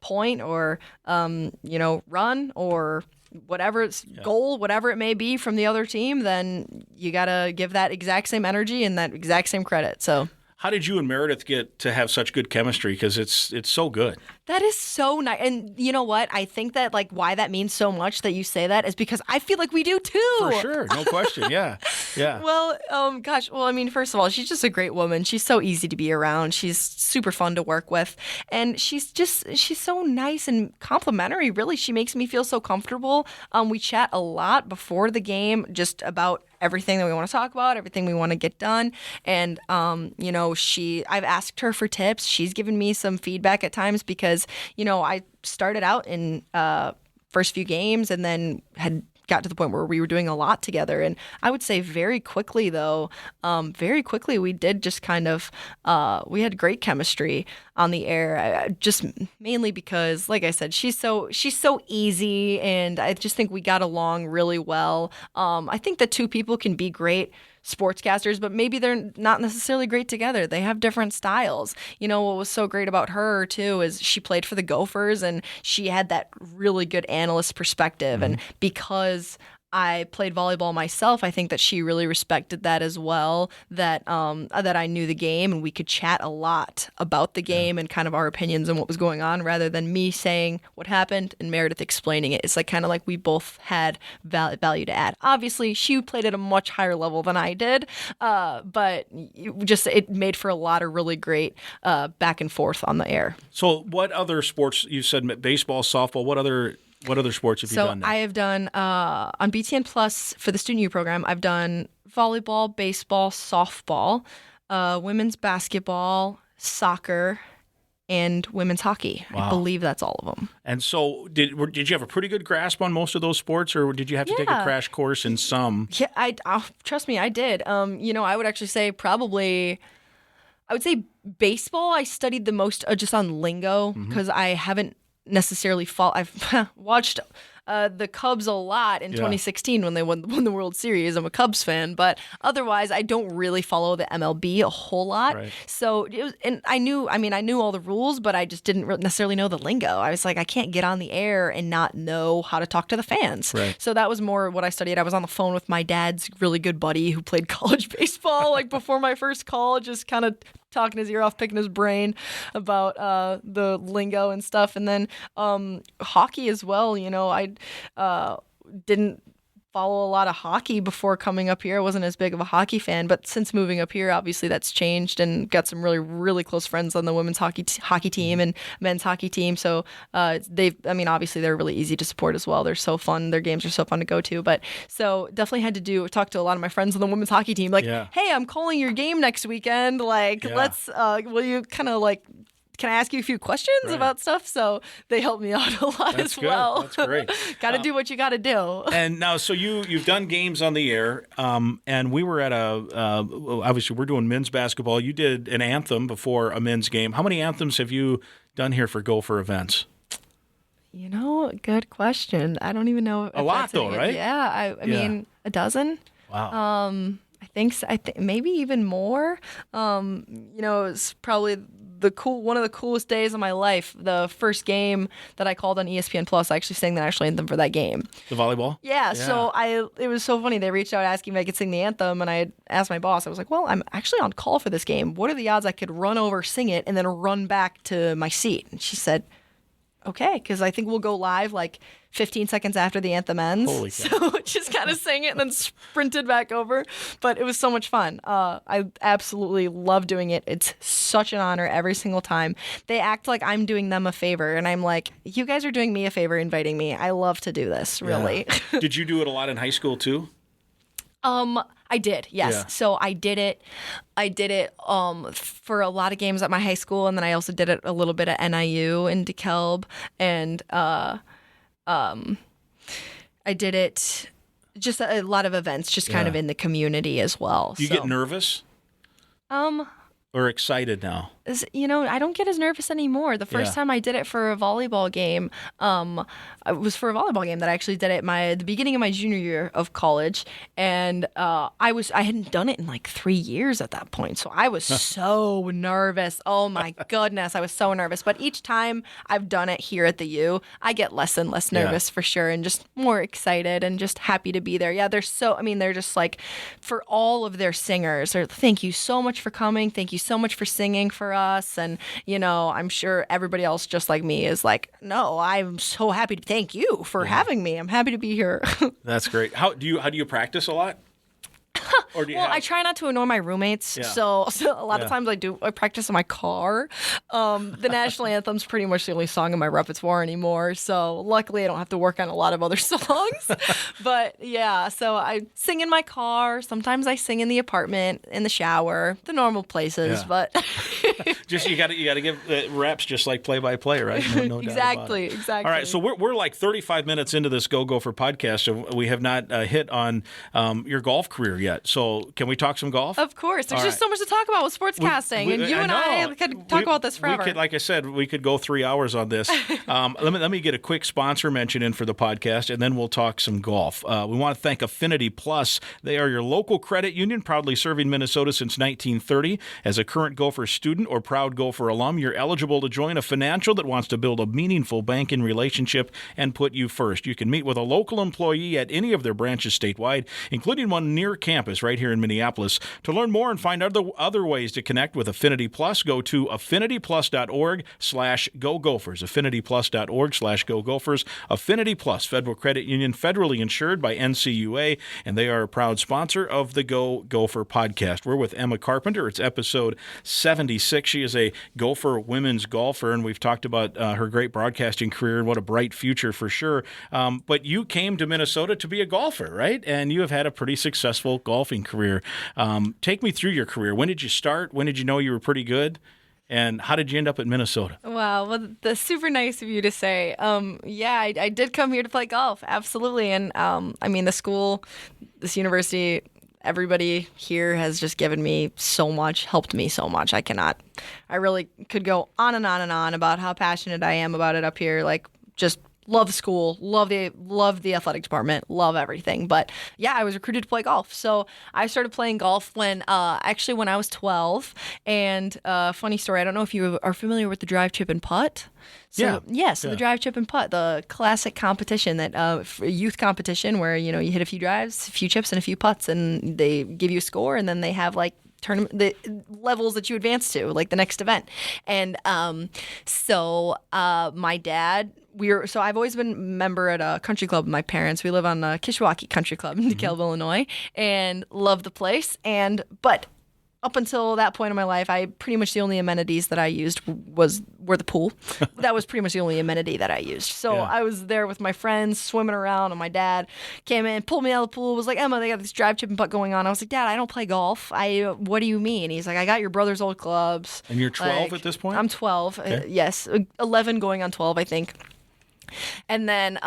point or, run or whatever goal, whatever it may be from the other team, then you got to give that exact same energy and that exact same credit. So How did you and Meredith get to have such good chemistry? Because it's so good. That is so nice. And you know what? I think that like why that means so much that you say that is because I feel like we do too. For sure. No question. Yeah. Yeah. Well, gosh. Well, I mean, first of all, she's just a great woman. She's so easy to be around. She's super fun to work with. And she's so nice and complimentary, really. She makes me feel so comfortable. We chat a lot before the game just about everything that we want to talk about, everything we want to get done. And, I've asked her for tips. She's given me some feedback at times because, I started out in first few games and then had got to the point where we were doing a lot together. And I would say very quickly, we did just kind of, we had great chemistry on the air, just mainly because, like I said, she's so easy. And I just think we got along really well. I think the two people can be great sportscasters, but maybe they're not necessarily great together. They have different styles. What was so great about her too is she played for the Gophers and she had that really good analyst perspective. And because I played volleyball myself, I think that she really respected that as well, that I knew the game and we could chat a lot about the game and kind of our opinions and what was going on rather than me saying what happened and Meredith explaining it. It's like kind of like we both had value to add. Obviously, she played at a much higher level than I did, but it made for a lot of really great back and forth on the air. So what other sports, you said baseball, softball, what other sports have you done now? I have done, on BTN Plus for the Student U program, I've done volleyball, baseball, softball, women's basketball, soccer, and women's hockey. Wow. I believe that's all of them. And so did you have a pretty good grasp on most of those sports, or did you have to take a crash course in some? Yeah, trust me, I did. I would actually say I would say baseball I studied the most just on lingo because I haven't necessarily I've watched the Cubs a lot in 2016 when they won the World Series. I'm a Cubs fan, but otherwise I don't really follow the MLB a whole lot. Right. So I knew all the rules, but I just didn't necessarily know the lingo. I was like, I can't get on the air and not know how to talk to the fans. Right. So that was more what I studied. I was on the phone with my dad's really good buddy who played college baseball, like before my first call, just kind of talking his ear off, picking his brain about the lingo and stuff. And then hockey as well. I didn't follow a lot of hockey before coming up here. I wasn't as big of a hockey fan, but since moving up here, obviously that's changed and got some really, really close friends on the women's hockey team and men's hockey team. So obviously they're really easy to support as well. They're so fun. Their games are so fun to go to. But so definitely had to talk to a lot of my friends on the women's hockey team. Like, hey, I'm calling your game next weekend. Like, let's, will you kind of like, can I ask you a few questions about stuff? So they helped me out a lot as well. That's great. Got to do what you got to do. And now, so you've done games on the air, and we were at obviously we're doing men's basketball. You did an anthem before a men's game. How many anthems have you done here for Gopher events? Good question. I don't even know. A lot though, right? Yeah. I mean, a dozen. Wow. I think so. Maybe even more. It's probably one of the coolest days of my life. The first game that I called on ESPN Plus, I actually sang the national anthem for that game. The volleyball? Yeah. So it was so funny. They reached out asking if I could sing the anthem, and I had asked my boss. I was like, "Well, I'm actually on call for this game. What are the odds I could run over, sing it, and then run back to my seat?" And she said, "Okay," because I think we'll go live like 15 seconds after the anthem ends. Holy cow. So just kind of sang it and then sprinted back over. But it was so much fun. I absolutely love doing it. It's such an honor every single time. They act like I'm doing them a favor, and I'm like, you guys are doing me a favor inviting me. I love to do this, really. Yeah. Did you do it a lot in high school too? I did, yes. Yeah. So I did it for a lot of games at my high school, and then I also did it a little bit at NIU in DeKalb, and I did it just a lot of events, just kind of in the community as well. Do you get nervous? Or excited now? I don't get as nervous anymore. The first time I did it for a volleyball game, it was for a volleyball game that I actually did it the beginning of my junior year of college, and I hadn't done it in like 3 years at that point, so I was so nervous. Oh my goodness, I was so nervous. But each time I've done it here at the U, I get less and less nervous for sure, and just more excited and just happy to be there. Yeah, they're just like, for all of their singers, thank you so much for coming. Thank you so much for singing for us. And, I'm sure everybody else just like me is like, no, I'm so happy to thank you for having me. I'm happy to be here. That's great. How do you practice a lot? Or do you I try not to annoy my roommates, so a lot of times I practice in my car. The national anthem's pretty much the only song in my repertoire anymore, so luckily I don't have to work on a lot of other songs. But yeah, so I sing in my car. Sometimes I sing in the apartment, in the shower, the normal places. Yeah. But just you got to give reps, just like play by play, right? No exactly. doubt about it. All right, so we're like 35 minutes into this Go Gopher podcast, so we have not hit on your golf career yet. So can we talk some golf? Of course. There's just so much to talk about with sportscasting, and you and I could talk about this forever. Like I said, we could go 3 hours on this. Let me get a quick sponsor mention in for the podcast, and then we'll talk some golf. We want to thank Affinity Plus. They are your local credit union, proudly serving Minnesota since 1930. As a current Gopher student or proud Gopher alum, you're eligible to join a financial that wants to build a meaningful banking relationship and put you first. You can meet with a local employee at any of their branches statewide, including one near campus right here in Minneapolis. To learn more and find other ways to connect with Affinity Plus, go to affinityplus.org/Go Gophers. affinityplus.org/Go Gophers. Affinity Plus, Federal Credit Union, federally insured by NCUA, and they are a proud sponsor of the Go Gopher podcast. We're with Emma Carpenter. It's episode 76. She is a Gopher women's golfer, and we've talked about her great broadcasting career and what a bright future for sure. But you came to Minnesota to be a golfer, right? And you have had a pretty successful golfing career. Take me through your career. When did you start? When did you know you were pretty good? And how did you end up at Minnesota? Wow, well, that's super nice of you to say. I did come here to play golf, absolutely. And this university, everybody here has just given me so much, helped me so much. I really could go on and on and on about how passionate I am about it up here. Like, just love school, love the athletic department, love everything. But yeah, I was recruited to play golf. So I started playing golf when I was 12. And funny story, I don't know if you are familiar with the drive, chip, and putt. So the drive, chip, and putt, the classic competition, that youth competition where, you hit a few drives, a few chips, and a few putts, and they give you a score, and then they have like tournament, the levels that you advance to, like the next event. And my dad, I've always been a member at a country club with my parents. We live on the Kishwaukee Country Club in DeKalb, Illinois, and love the place. But up until that point in my life, pretty much the only amenities that I used were the pool. That was pretty much the only amenity that I used. So I was there with my friends swimming around, and my dad came in, pulled me out of the pool, was like, Emma, they got this drive, chip, and putt going on. I was like, Dad, I don't play golf. What do you mean? He's like, I got your brother's old clubs. And you're 12 at this point? I'm 12. Okay. Yes. 11 going on 12, I think. And then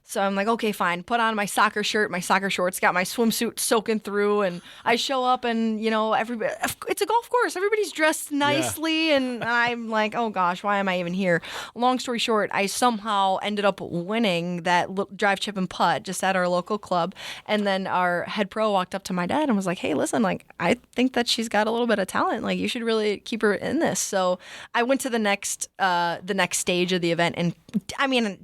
so I'm like, okay, fine. Put on my soccer shirt, my soccer shorts, got my swimsuit soaking through, and I show up, and everybody, it's a golf course. Everybody's dressed nicely, and I'm like, oh gosh, why am I even here? Long story short, I somehow ended up winning that drive, chip, and putt just at our local club. And then our head pro walked up to my dad and was like, hey, listen, like, I think that she's got a little bit of talent. Like, you should really keep her in this. So I went to the next stage of the event, and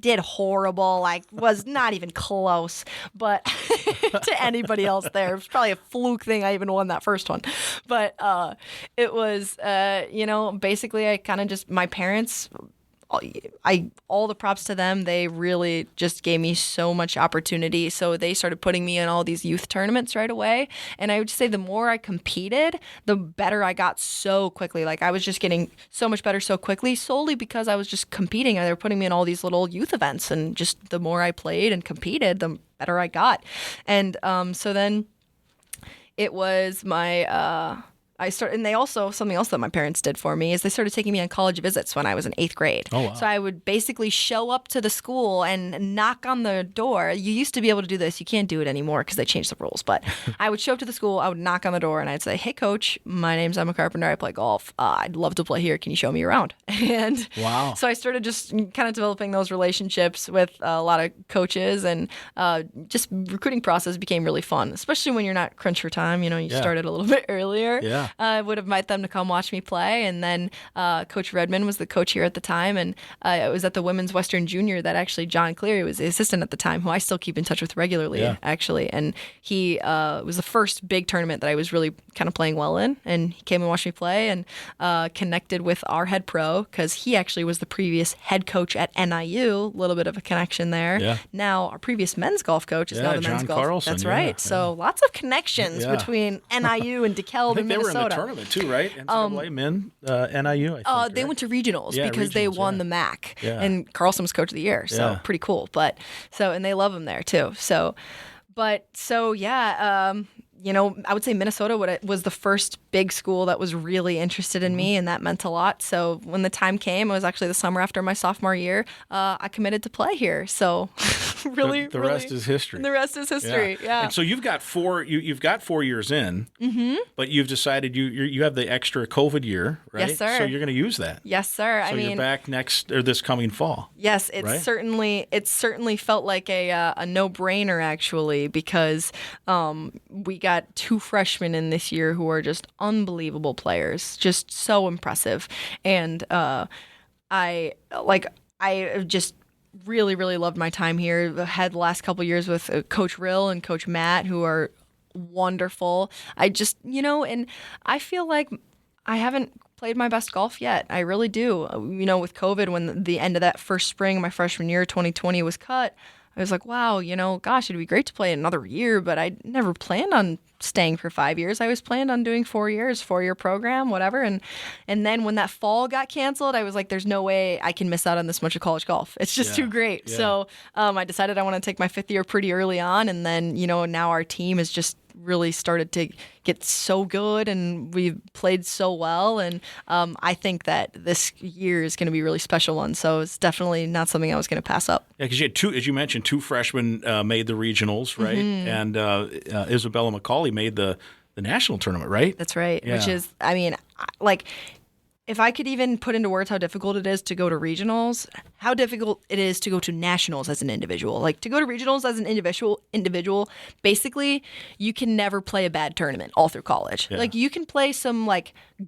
did horrible. Like, was not even close, but to anybody else there, it was probably a fluke thing I even won that first one. But it was, basically I kind of just, my parents, all the props to them. They really just gave me so much opportunity. So they started putting me in all these youth tournaments right away. And I would say the more I competed, the better I got so quickly. Like, I was just getting so much better so quickly, solely because I was just competing. They were putting me in all these little youth events. And just the more I played and competed, the better I got. And so then it was my and they also, something else that my parents did for me is they started taking me on college visits when I was in 8th grade. Oh, wow. So I would basically show up to the school and knock on the door. You used to be able to do this. You can't do it anymore because they changed the rules. But I would show up to the school, I would knock on the door, and I'd say, "Hey, coach, my name's Emma Carpenter. I play golf. I'd love to play here. Can you show me around?" And Wow. so I started just kind of developing those relationships with a lot of coaches, and just recruiting process became really fun, especially when you're not crunched for time. You started a little bit earlier. Yeah. I would invite them to come watch me play. And then Coach Redmond was the coach here at the time. And it was at the Women's Western Junior that actually John Cleary was the assistant at the time, who I still keep in touch with regularly, actually. And he was the first big tournament that I was really kind of playing well in. And he came and watched me play and connected with our head pro because he actually was the previous head coach at NIU. A little bit of a connection there. Yeah. Now, our previous men's golf coach is now the men's John golf. Carlson, That's right. yeah. So lots of connections between NIU and DeKalb and they were Minnesota. in the tournament too, right? NCAA men, NIU. I think, They went to regionals Yeah, because they regionals, won the MAC, Yeah. and Carlson was coach of the year, so Yeah. pretty cool. And they love him there too. I would say Minnesota was the first big school that was really interested in me, and that meant a lot. So when the time came, it was actually the summer after my sophomore year, I committed to play here. So really, the rest is history. The rest is history. Yeah. And so you've got 4 years in, but you've decided you have the extra COVID year, right? Yes, sir. So you're going to use that. Yes, sir. So you're back this coming fall. Yes, right? It certainly felt like a no-brainer, actually, because we got 2 freshmen in this year who are just unbelievable players, just so impressive. And I just really, really loved my time here. I had the last couple years with Coach Rill and Coach Matt, who are wonderful. I just, and I feel like I haven't played my best golf yet. I really do. With COVID, when the end of that first spring, my freshman year, 2020, was cut, I was like, wow, gosh, it'd be great to play another year, but I never planned on staying for 5 years. I was planned on doing 4 years, 4-year program, whatever. And then when that fall got canceled, I was like, there's no way I can miss out on this much of college golf. It's just too great. Yeah. So I decided I want to take my 5th year pretty early on. And then, now our team has just really started to get so good, and we've played so well. And I think that this year is going to be a really special one. So it's definitely not something I was going to pass up. Yeah, because you had as you mentioned, 2 freshmen made the regionals, right? And Isabella McCauley made the national tournament, right? That's right. Yeah. Which is, if I could even put into words how difficult it is to go to regionals, how difficult it is to go to nationals as an individual. Like, to go to regionals as an individual, basically, you can never play a bad tournament all through college. Yeah. Like, you can play some,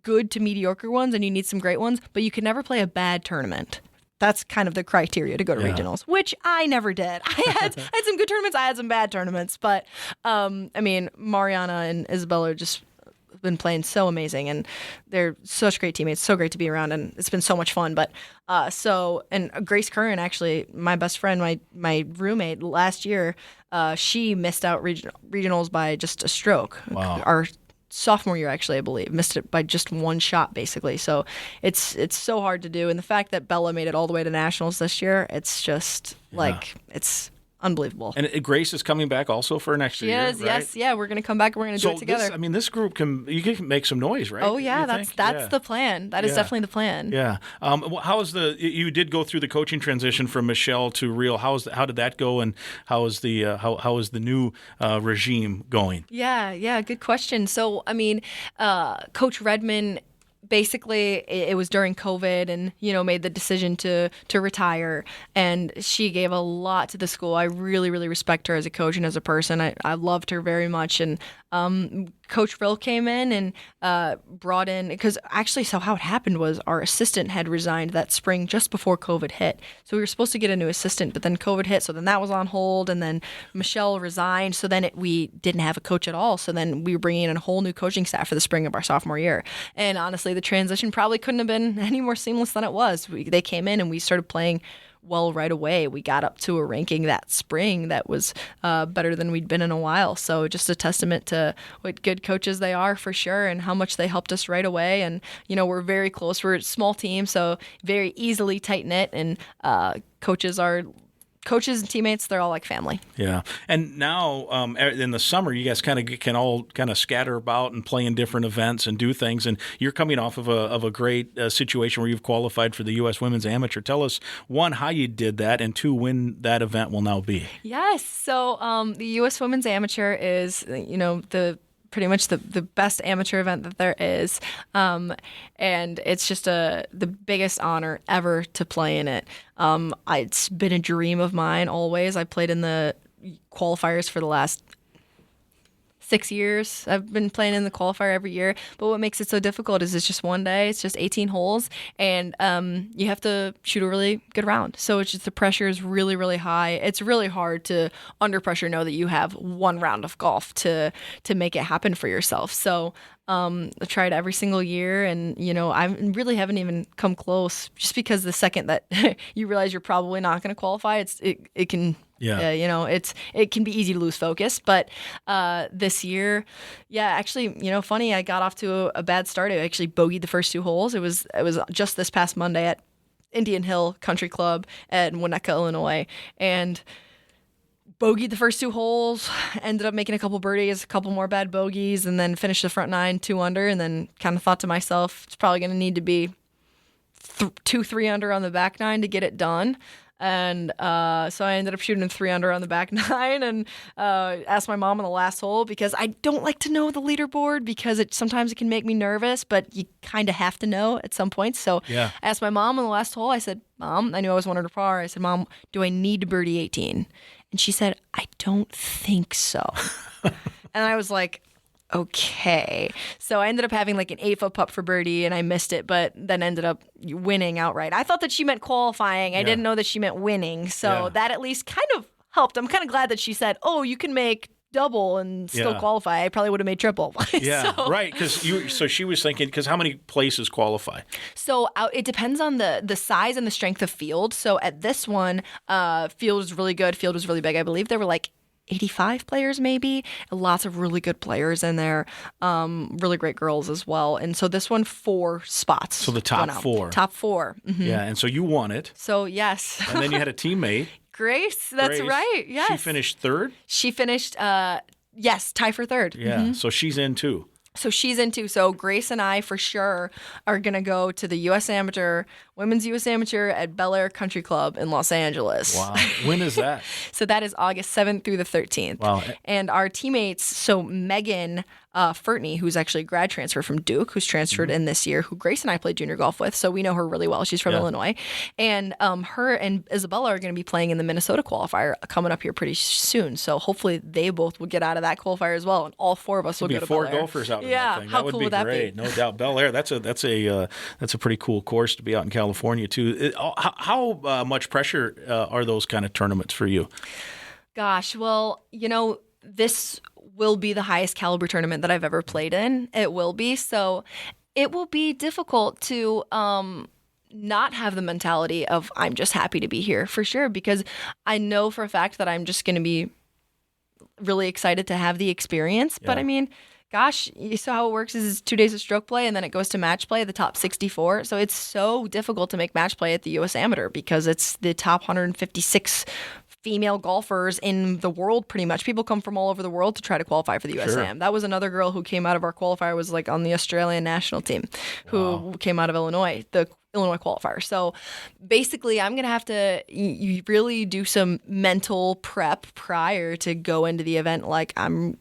good to mediocre ones, and you need some great ones, but you can never play a bad tournament. That's kind of the criteria to go to regionals, which I never did. I had some good tournaments, I had some bad tournaments, but, Mariana and Isabella are just been playing so amazing, and they're such great teammates. So great to be around, and it's been so much fun. But and Grace Curran, actually, my best friend, my roommate last year, she missed out regionals by just a stroke. Wow. Our sophomore year, actually, I believe, missed it by just one shot, basically. So it's so hard to do, and the fact that Bella made it all the way to nationals this year, it's just it's unbelievable. And Grace is coming back also for an extra year, She is, right? yes. Yeah, we're going to come back and we're going to do it together. This group can make some noise, right? Oh, yeah, you that's the plan. That is definitely the plan. Yeah. How is you did go through the coaching transition from Michelle to Real. How did that go, and how is the new regime going? Yeah, good question. So, Coach Redmond, basically, it was during COVID, and made the decision to retire, and she gave a lot to the school. I really, really respect her as a coach and as a person. I loved her very much, and Coach Rill came in and brought in, because actually, so how it happened was our assistant had resigned that spring just before COVID hit. So we were supposed to get a new assistant, but then COVID hit, so then that was on hold, and then Michelle resigned, so then we didn't have a coach at all. So then we were bringing in a whole new coaching staff for the spring of our sophomore year. And honestly, the transition probably couldn't have been any more seamless than it was. They came in and we started playing well right away. We got up to a ranking that spring that was better than we'd been in a while. So just a testament to what good coaches they are, for sure, and how much they helped us right away. And, we're very close. We're a small team, so very easily tight-knit, and coaches are coaches and teammates, they're all like family. Yeah. And now in the summer, you guys can all scatter about and play in different events and do things. And you're coming off of a great situation where you've qualified for the U.S. Women's Amateur. Tell us, one, how you did that, and two, when that event will now be. Yes. So the U.S. Women's Amateur is, pretty much the best amateur event that there is. And it's just the biggest honor ever to play in it. It's been a dream of mine always. I played in the qualifiers for the last 6 years. I've been playing in the qualifier every year. But what makes it so difficult is it's just one day. It's just 18 holes. And you have to shoot a really good round. So it's just the pressure is really, really high. It's really hard to, under pressure, know that you have one round of golf to make it happen for yourself. So I try it every single year. And, I really haven't even come close. Just because the second that you realize you're probably not going to qualify, it can... Yeah, it can be easy to lose focus. But this year, actually, funny, I got off to a bad start. I actually bogeyed the first 2 holes. It was just this past Monday at Indian Hill Country Club at Winnetka, Illinois, and bogeyed the first 2 holes. Ended up making a couple birdies, a couple more bad bogeys, and then finished the front 9 2 under. And then kind of thought to myself, it's probably going to need to be 2-3 under on the back 9 to get it done. And so I ended up shooting 3 under on the back 9 and asked my mom on the last hole because I don't like to know the leaderboard because sometimes it can make me nervous, but you kind of have to know at some point. So I asked my mom on the last hole, I said, Mom, I knew I was 1 under par. I said, Mom, do I need to birdie 18? And she said, I don't think so. And I was like, okay. So I ended up having like an 8-foot putt for birdie and I missed it, but then ended up winning outright. I thought that she meant qualifying. I didn't know that she meant winning. So that at least kind of helped. I'm kind of glad that she said, oh, you can make double and still qualify. I probably would have made triple. Right. So she was thinking, because how many places qualify? So it depends on the size and the strength of field. So at this one, field was really good. Field was really big. I believe there were like 85 players maybe. Lots of really good players in there. Really great girls as well. And so this one, 4 spots. So the top 4. Top 4. Mm-hmm. Yeah, and so you won it. So yes. And then you had a teammate. Grace, that's right. Yes. She finished 3rd? She finished, yes, tie for 3rd. Yeah, mm-hmm. So she's in too. So she's in too. So Grace and I for sure are going to go to the U.S. Amateur, Women's U.S. Amateur at Bel Air Country Club in Los Angeles. Wow. When is that? So that is August 7th through the 13th. Wow. And our teammates, so Megan Fertney, who's actually a grad transfer from Duke, who's transferred in this year, who Grace and I played junior golf with. So we know her really well. She's from Illinois. And her and Isabella are going to be playing in the Minnesota qualifier coming up here pretty soon. So hopefully they both will get out of that qualifier as well. And all 4 of us will go to Bel Air. 4 golfers out in that thing. How that would cool be would that great. be? No doubt. Bel Air, that's a pretty cool course to be out in California too. How much pressure are those kind of tournaments for you? Gosh, well, this will be the highest caliber tournament that I've ever played in. It will be. So it will be difficult to not have the mentality of I'm just happy to be here for sure, because I know for a fact that I'm just going to be really excited to have the experience. But I mean, gosh, you saw how it works is it's 2 days of stroke play and then it goes to match play, the top 64. So it's so difficult to make match play at the U.S. Amateur because it's the top 156 female golfers in the world pretty much. People come from all over the world to try to qualify for the USAM. Sure. That was another girl who came out of our qualifier, was like on the Australian national team, who came out of Illinois, the Illinois qualifier. So basically I'm going to have to really do some mental prep prior to go into the event like I'm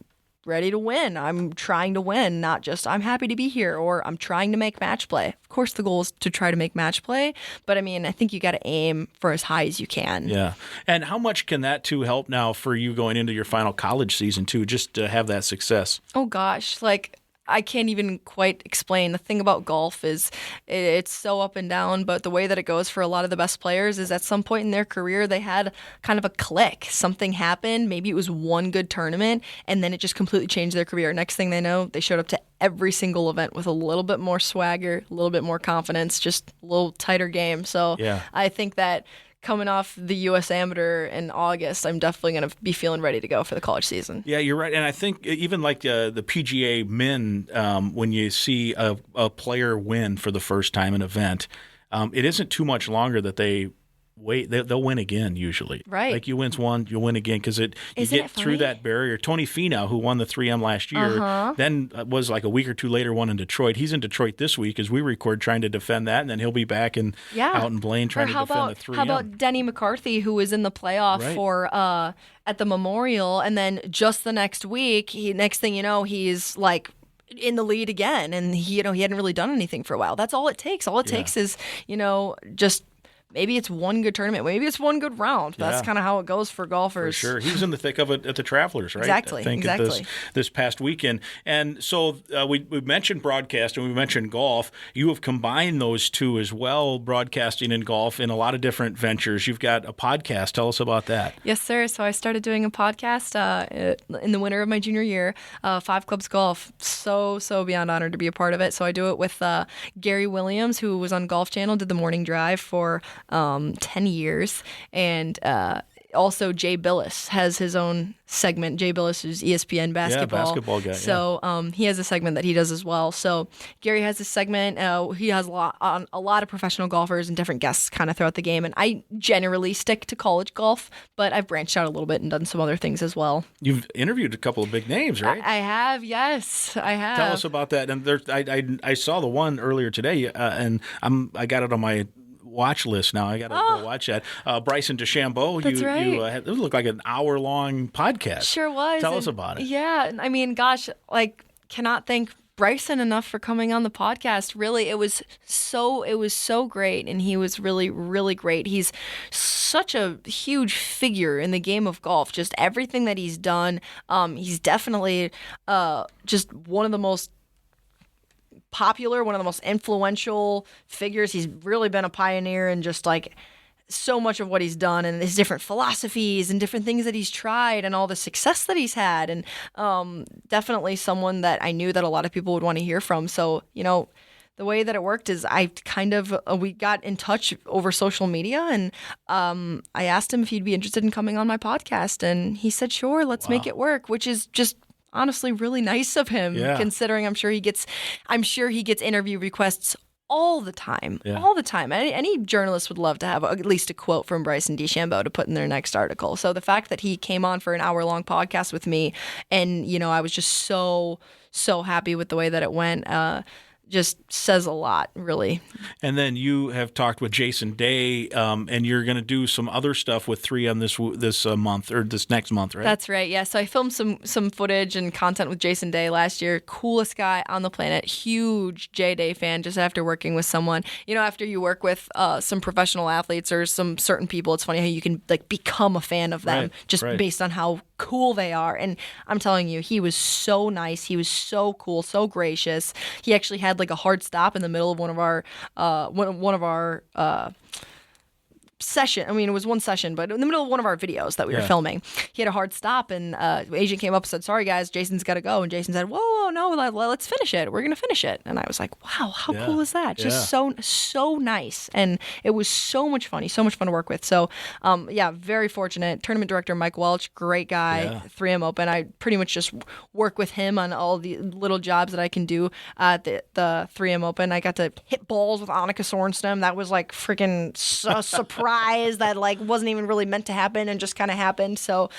ready to win. I'm trying to win, not just I'm happy to be here or I'm trying to make match play. Of course, the goal is to try to make match play, but I mean, I think you got to aim for as high as you can. Yeah. And how much can that too help now for you going into your final college season too, just to have that success? Oh gosh, like I can't even quite explain. The thing about golf is it's so up and down, but the way that it goes for a lot of the best players is at some point in their career, they had kind of a click. Something happened. Maybe it was one good tournament, and then it just completely changed their career. Next thing they know, they showed up to every single event with a little bit more swagger, a little bit more confidence, just a little tighter game. So I think that coming off the U.S. Amateur in August, I'm definitely going to be feeling ready to go for the college season. Yeah, you're right. And I think even like the PGA men, when you see a player win for the first time in an event, it isn't too much longer that they they'll win again usually. Right. Like you win one, you'll win again because you get through that barrier. Tony Finau, who won the 3M last year, then was like a week or two later won in Detroit. He's in Detroit this week as we record trying to defend that, and then he'll be back out in Blaine trying to defend the 3M. How about Denny McCarthy, who was in the playoff for at the Memorial, and then just the next week, next thing you know, he's like in the lead again, and he hadn't really done anything for a while. That's all it takes. All it takes is just. Maybe it's one good tournament. Maybe it's one good round. That's kind of how it goes for golfers. For sure. He was in the thick of it at the Travelers, right? Exactly. I think this past weekend. And so we mentioned broadcast and we mentioned golf. You have combined those two as well, broadcasting and golf, in a lot of different ventures. You've got a podcast. Tell us about that. Yes, sir. So I started doing a podcast in the winter of my junior year, 5 Clubs Golf. So beyond honored to be a part of it. So I do it with Gary Williams, who was on Golf Channel, did the morning drive for 10 years, and also Jay Billis has his own segment. Jay Billis is ESPN basketball. Yeah, basketball guy. So he has a segment that he does as well. So Gary has a segment. He has a lot of professional golfers and different guests kind of throughout the game. And I generally stick to college golf, but I've branched out a little bit and done some other things as well. You've interviewed a couple of big names, right? I have, yes, I have. Tell us about that. And I saw the one earlier today, and I got it on my watch list now. I got to go watch that. Bryson DeChambeau. That's right. It looked like an hour-long podcast. Sure was. Tell us about it. Yeah, I mean, gosh, cannot thank Bryson enough for coming on the podcast. Really, it was so great, and he was really, really great. He's such a huge figure in the game of golf. Just everything that he's done. He's definitely just one of the most popular, one of the most influential figures. He's really been a pioneer in just so much of what he's done and his different philosophies and different things that he's tried and all the success that he's had. And definitely someone that I knew that a lot of people would want to hear from. So, the way that it worked is we got in touch over social media, and I asked him if he'd be interested in coming on my podcast, and he said, sure, let's make it work, which is just honestly really nice of him, considering I'm sure he gets interview requests all the time. Any journalist would love to have at least a quote from Bryson DeChambeau to put in their next article. So the fact that he came on for an hour-long podcast with me, and I was just so happy with the way that it went, just says a lot, really. And then you have talked with Jason Day, and you're going to do some other stuff with 3M this month, or this next month, right? That's right, yeah. So I filmed some footage and content with Jason Day last year. Coolest guy on the planet. Huge J Day fan, just after working with someone. After you work with some professional athletes or some certain people, it's funny how you can become a fan of them based on how cool they are. And I'm telling you, he was so nice. He was so cool, so gracious. He actually had a hard stop in the middle of one of our session. I mean, it was one session, but in the middle of one of our videos that we were filming, he had a hard stop, and agent came up and said, sorry guys, Jason's got to go. And Jason said, whoa, no, let's finish it. We're going to finish it. And I was like, wow, how cool is that? Just so nice. And it was so much fun. He's so much fun to work with. So very fortunate. Tournament director Mike Welch, great guy, 3M Open. I pretty much just work with him on all the little jobs that I can do at the 3M Open. I got to hit balls with Annika Sorenstam. That was freaking surprise that wasn't even really meant to happen and just kind of happened. So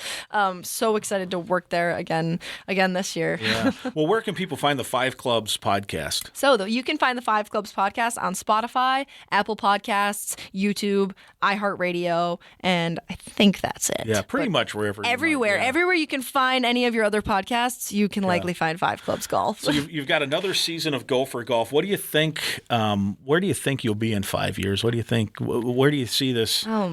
so excited to work there again this year. Yeah. Well, where can people find the 5 Clubs podcast? So you can find the 5 Clubs podcast on Spotify, Apple Podcasts, YouTube, iHeartRadio, and I think that's it. Yeah, pretty much wherever. Everywhere you can find any of your other podcasts, you can likely find 5 Clubs Golf. So you've got another season of Gopher Golf. What do you think? Where do you think you'll be in 5 years? What do you think? Where do you see this whole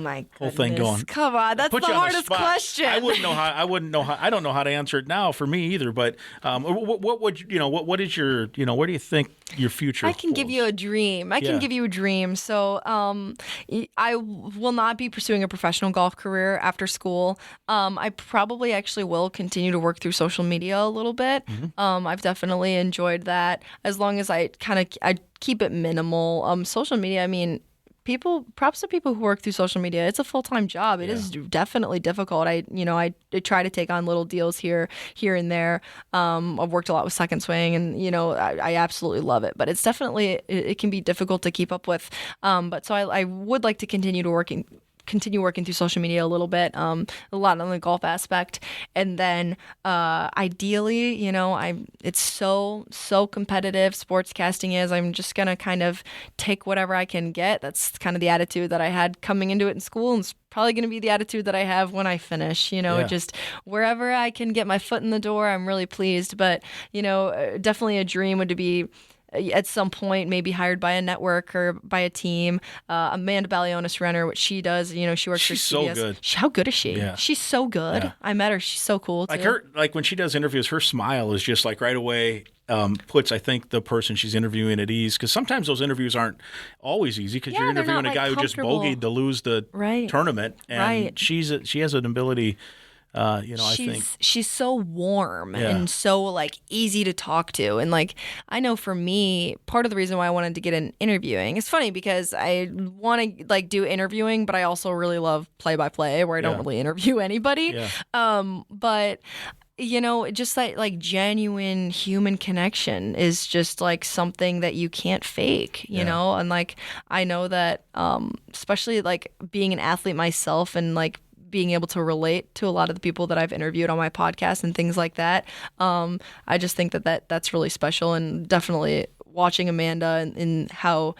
thing going? Come on, that's the hardest question. I wouldn't know how. I don't know how to answer it now for me either. But what is your where do you think your future? I can give you a dream. So I will not be pursuing a professional golf career after school. I probably actually will continue to work through social media a little bit. Mm-hmm. I've definitely enjoyed that, as long as I keep it minimal. Social media, I mean, props to people who work through social media. It's a full-time job. It is definitely difficult. I try to take on little deals here and there. I've worked a lot with Second Swing, and I absolutely love it. But it's definitely, it can be difficult to keep up with. But so I would like to continue to continue working through social media a little bit, a lot on the golf aspect. And then ideally, it's so competitive, sportscasting is. I'm just going to kind of take whatever I can get. That's kind of the attitude that I had coming into it in school, and it's probably going to be the attitude that I have when I finish, just wherever I can get my foot in the door, I'm really pleased. But, definitely a dream would be at some point maybe hired by a network or by a team. Amanda Balionis Renner, what she does, she works for CBS. She's so good. How good is she? Yeah. She's so good. Yeah. I met her. She's so cool too. Like when she does interviews, her smile is just like right away puts, I think, the person she's interviewing at ease, because sometimes those interviews aren't always easy because you're interviewing a guy who just bogeyed to lose the tournament, and she has an ability. I think she's so warm and so like easy to talk to. And like, I know for me, part of the reason why I wanted to get in interviewing, it's funny because I want to like do interviewing, but I also really love play-by-play where I don't really interview anybody. Yeah. But just like genuine human connection is just like something that you can't fake, you know? And like, I know that, especially like being an athlete myself and like being able to relate to a lot of the people that I've interviewed on my podcast and things like that. I just think that's really special, and definitely watching Amanda and how,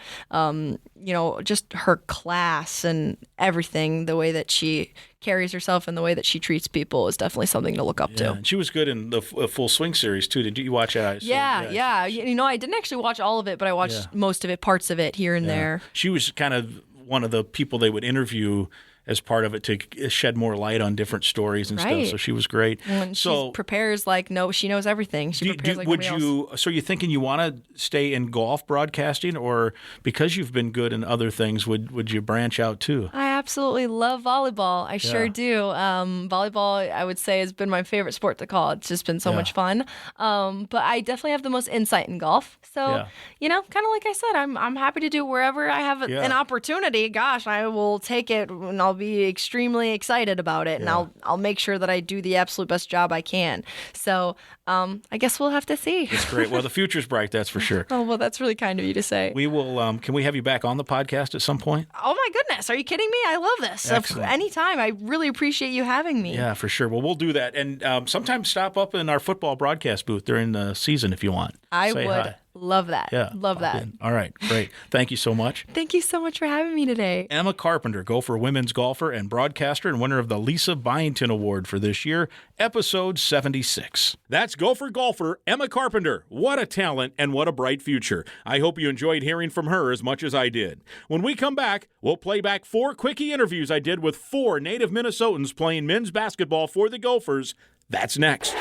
just her class and everything, the way that she carries herself and the way that she treats people is definitely something to look up to. And she was good in the Full Swing series too. Did you watch that? Yeah. I didn't actually watch all of it, but I watched most of it, parts of it here and there. She was kind of one of the people they would interview as part of it to shed more light on different stories and stuff. So she was great. And she prepares she knows everything. She prepares like nobody else. So you're thinking you want to stay in golf broadcasting, or because you've been good in other things, would you branch out too? I absolutely love volleyball. I sure do. Volleyball, I would say, has been my favorite sport to call. It's just been so much fun. But I definitely have the most insight in golf. So, kind of like I said, I'm happy to do wherever I have an opportunity. Gosh, I will take it, and I'll be extremely excited about it, and I'll make sure that I do the absolute best job I can. So I guess we'll have to see. That's great. Well, the future's bright, that's for sure. Oh, well, that's really kind of you to say. We will. Can we have you back on the podcast at some point? Oh my goodness, are you kidding me? I love this. Excellent. Anytime. I really appreciate you having me. Yeah, for sure. Well, we'll do that, and sometimes stop up in our football broadcast booth during the season if you want. I would. Hi. Love that. Yeah. Love that. All right. Great. Thank you so much. Thank you so much for having me today. Emma Carpenter, Gopher women's golfer and broadcaster and winner of the Lisa Byington Award for this year, episode 76. That's Gopher golfer Emma Carpenter. What a talent and what a bright future. I hope you enjoyed hearing from her as much as I did. When we come back, we'll play back 4 quickie interviews I did with 4 native Minnesotans playing men's basketball for the Gophers. That's next.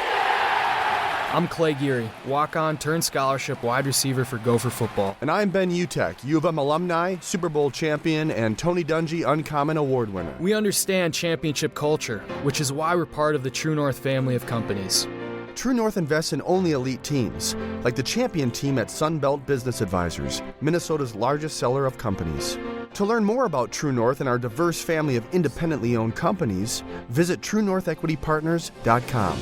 I'm Clay Geary, walk-on turned scholarship wide receiver for Gopher football. And I'm Ben Utek, U of M alumni, Super Bowl champion, and Tony Dungy Uncommon Award winner. We understand championship culture, which is why we're part of the True North family of companies. True North invests in only elite teams, like the champion team at Sunbelt Business Advisors, Minnesota's largest seller of companies. To learn more about True North and our diverse family of independently owned companies, visit TrueNorthEquityPartners.com.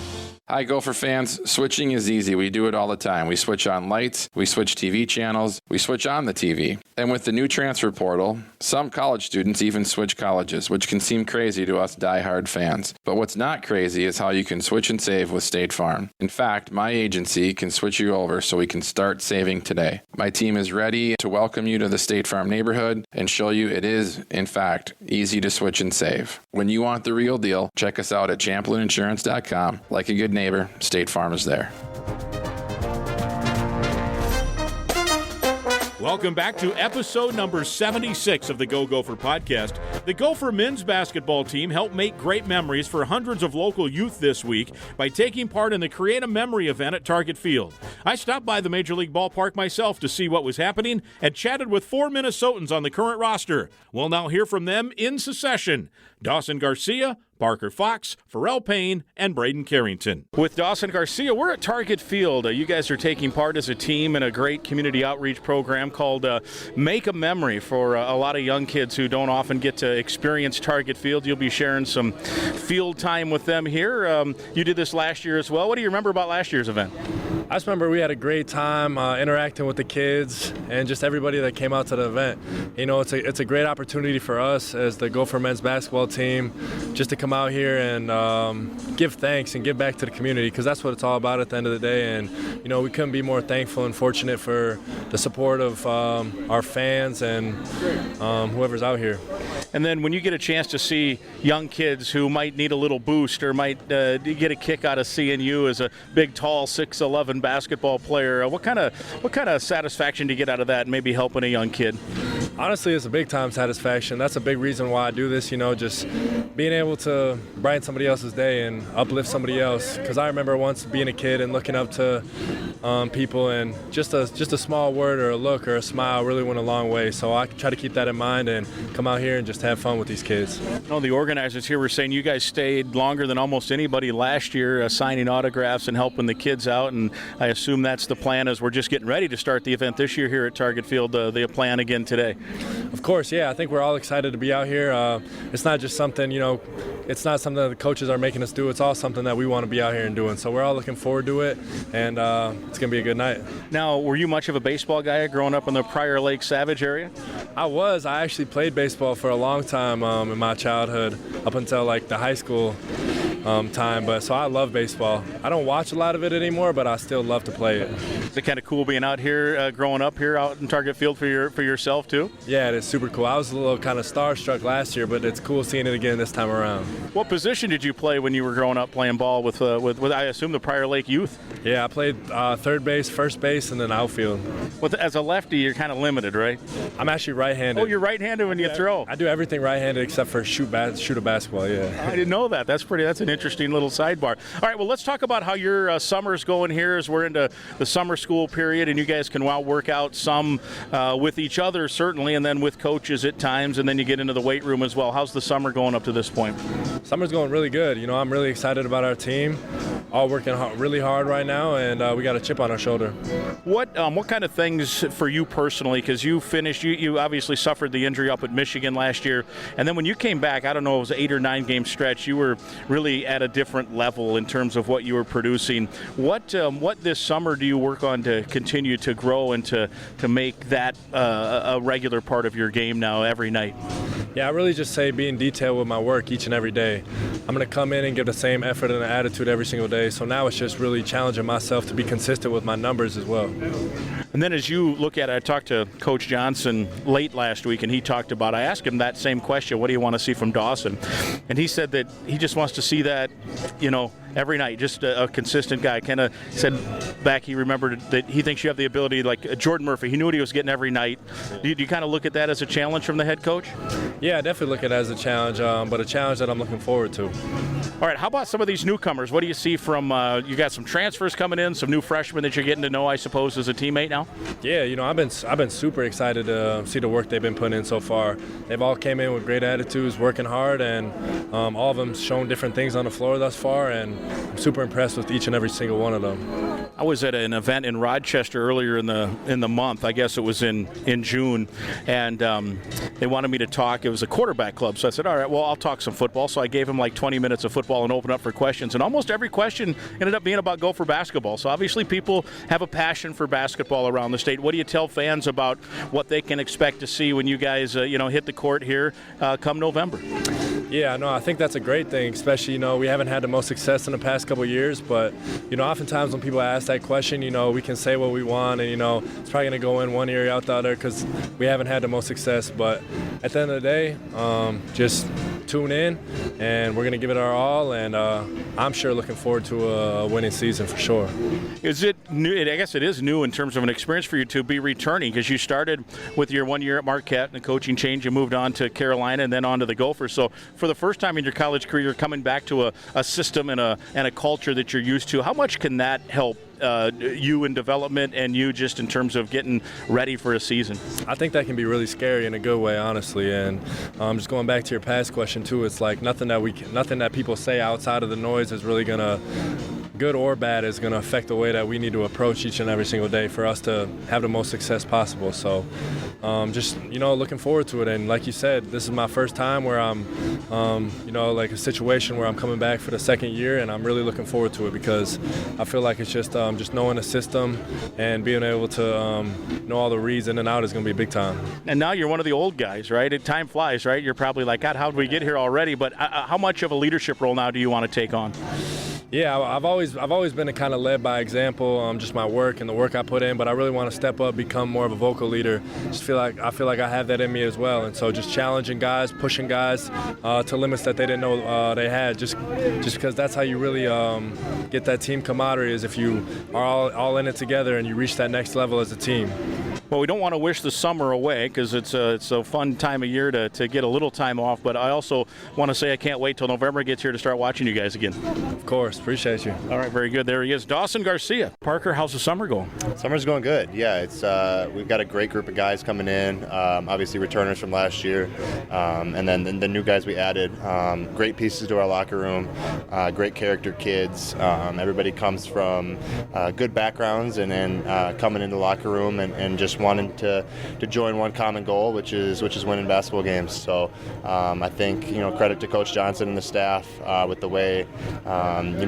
Hi, Gopher fans. Switching is easy. We do it all the time. We switch on lights, we switch TV channels, we switch on the TV. And with the new transfer portal, some college students even switch colleges, which can seem crazy to us diehard fans. But what's not crazy is how you can switch and save with State Farm. In fact, my agency can switch you over so we can start saving today. My team is ready to welcome you to the State Farm neighborhood and show you it is, in fact, easy to switch and save. When you want the real deal, check us out at ChamplinInsurance.com. Like a good neighbor, State Farm is there. Welcome back to episode number 76 of the Go Gopher Podcast. The Gopher men's basketball team helped make great memories for hundreds of local youth this week by taking part in the Create a Memory event at Target Field. I stopped by the Major League Ballpark myself to see what was happening and chatted with 4 Minnesotans on the current roster. We'll now hear from them in succession. Dawson Garcia, Parker Fox, Pharrell Payne, and Braden Carrington. With Dawson Garcia, we're at Target Field. You guys are taking part as a team in a great community outreach program called Make a Memory for a lot of young kids who don't often get to experience Target Field. You'll be sharing some field time with them here. You did this last year as well. What do you remember about last year's event? I just remember we had a great time interacting with the kids and just everybody that came out to the event. You know, it's a great opportunity for us as the Gopher men's basketball team just to come out here and give thanks and give back to the community, because that's what it's all about at the end of the day. And, you know, we couldn't be more thankful and fortunate for the support of our fans and whoever's out here. And then when you get a chance to see young kids who might need a little boost or might get a kick out of seeing you as a big, tall, 6'11" basketball player, what kind of satisfaction do you get out of that, maybe helping a young kid? Honestly, it's a big time satisfaction. That's a big reason why I do this, you know, just being able to brighten somebody else's day and uplift somebody else. Because I remember once being a kid and looking up to people, and just a small word or a look or a smile really went a long way. So I try to keep that in mind and come out here and just have fun with these kids. No, the organizers here were saying you guys stayed longer than almost anybody last year, signing autographs and helping the kids out, and I assume that's the plan as we're just getting ready to start the event this year here at Target Field, the plan again today. Of course, yeah. I think we're all excited to be out here. It's not just something, you know, it's not something that the coaches are making us do. It's all something that we want to be out here and doing. So we're all looking forward to it, and it's going to be a good night. Now, were you much of a baseball guy growing up in the Prior Lake Savage area? I was. I actually played baseball for a long time in my childhood, up until like the high school time. But so I love baseball. I don't watch a lot of it anymore, but I still love to play it. Is it kind of cool being out here, growing up here out in Target Field for yourself too? Yeah, it is super cool. I was a little kind of starstruck last year, but it's cool seeing it again this time around. What position did you play when you were growing up playing ball with I assume the Prior Lake youth? Yeah, I played third base, first base, and then outfield. As a lefty, you're kind of limited, right? I'm actually right-handed. Oh, you're right-handed when you throw. I do everything right-handed except for shoot a basketball. Yeah. I didn't know that. That's an interesting little sidebar. All right, well, let's talk about how your summer's going here as we're into the summer school period, and you guys can work out some with each other certainly, and then with coaches at times, and then you get into the weight room as well. How's the summer going up to this point? Summer's going really good. You know, I'm really excited about our team. All working really hard right now, and we got a chip on our shoulder. What kind of things for you personally, because you obviously suffered the injury up at Michigan last year, and then when you came back, I don't know, it was an 8 or 9 game stretch, you were really at a different level in terms of what you were producing. What this summer do you work on to continue to grow and to make that a regular part of your game now every night? Yeah, I really just say be in detail with my work each and every day. I'm going to come in and give the same effort and attitude every single day. So now it's just really challenging myself to be consistent with my numbers as well. And then as you look at it, I talked to Coach Johnson late last week, and he talked about, I asked him that same question, what do you want to see from Dawson? And he said that he just wants to see that, you know, every night, just a consistent guy. Kind of said back he remembered that he thinks you have the ability, like Jordan Murphy, he knew what he was getting every night. Do you kind of look at that as a challenge from the head coach? Yeah, I definitely look at it as a challenge, but a challenge that I'm looking forward to. All right, how about some of these newcomers? What do you see from, you got some transfers coming in, some new freshmen that you're getting to know, I suppose, as a teammate now? Yeah, you know, I've been super excited to see the work they've been putting in so far. They've all came in with great attitudes, working hard, and all of them shown different things on the floor thus far, and I'm super impressed with each and every single one of them. I was at an event in Rochester earlier in the month. I guess it was in June, and they wanted me to talk. It was a quarterback club, so I said, all right, well, I'll talk some football. So I gave him like 20 minutes of football and opened up for questions, and almost every question ended up being about Gopher basketball. So obviously people have a passion for basketball around the state. What do you tell fans about what they can expect to see when you guys hit the court here come November? Yeah, no, I think that's a great thing, especially, we haven't had the most success in the past couple of years, but, oftentimes when people ask that question, we can say what we want, and, it's probably going to go in one ear, out the other, because we haven't had the most success. But at the end of the day, just tune in, and we're going to give it our all, and I'm sure looking forward to a winning season for sure. Is it new? I guess it is new in terms of an experience for you to be returning, because you started with your 1 year at Marquette and the coaching change. You moved on to Carolina and then on to the Gophers. So for the first time in your college career, you're coming back to a system and a culture that you're used to. How much can that help you in development and you just in terms of getting ready for a season? I think that can be really scary in a good way, honestly. And just going back to your past question too, it's like nothing that people say outside of the noise is really gonna good or bad, is going to affect the way that we need to approach each and every single day for us to have the most success possible. So just, looking forward to it. And like you said, this is my first time where I'm, like a situation where I'm coming back for the second year, and I'm really looking forward to it because I feel like it's just knowing the system and being able to know all the reads in and out is going to be big time. And now you're one of the old guys, right? Time flies, right? You're probably like, God, how did we get here already? But how much of a leadership role now do you want to take on? Yeah, I've always been a kind of led by example, just my work and the work I put in. But I really want to step up, become more of a vocal leader. I feel like I have that in me as well. And so just challenging guys, pushing guys to limits that they didn't know they had. Just because that's how you really get that team camaraderie, is if you are all in it together and you reach that next level as a team. Well, we don't want to wish the summer away because it's a fun time of year to get a little time off. But I also want to say I can't wait till November gets here to start watching you guys again. Of course. Appreciate you. All right, very good. There he is, Dawson Garcia. Parker, how's the summer going? Summer's going good. Yeah, it's we've got a great group of guys coming in. Obviously, returners from last year, and then the new guys we added. Great pieces to our locker room. Great character kids. Everybody comes from good backgrounds, and then coming into the locker room and just wanting to join one common goal, which is winning basketball games. So I think credit to Coach Johnson and the staff with the way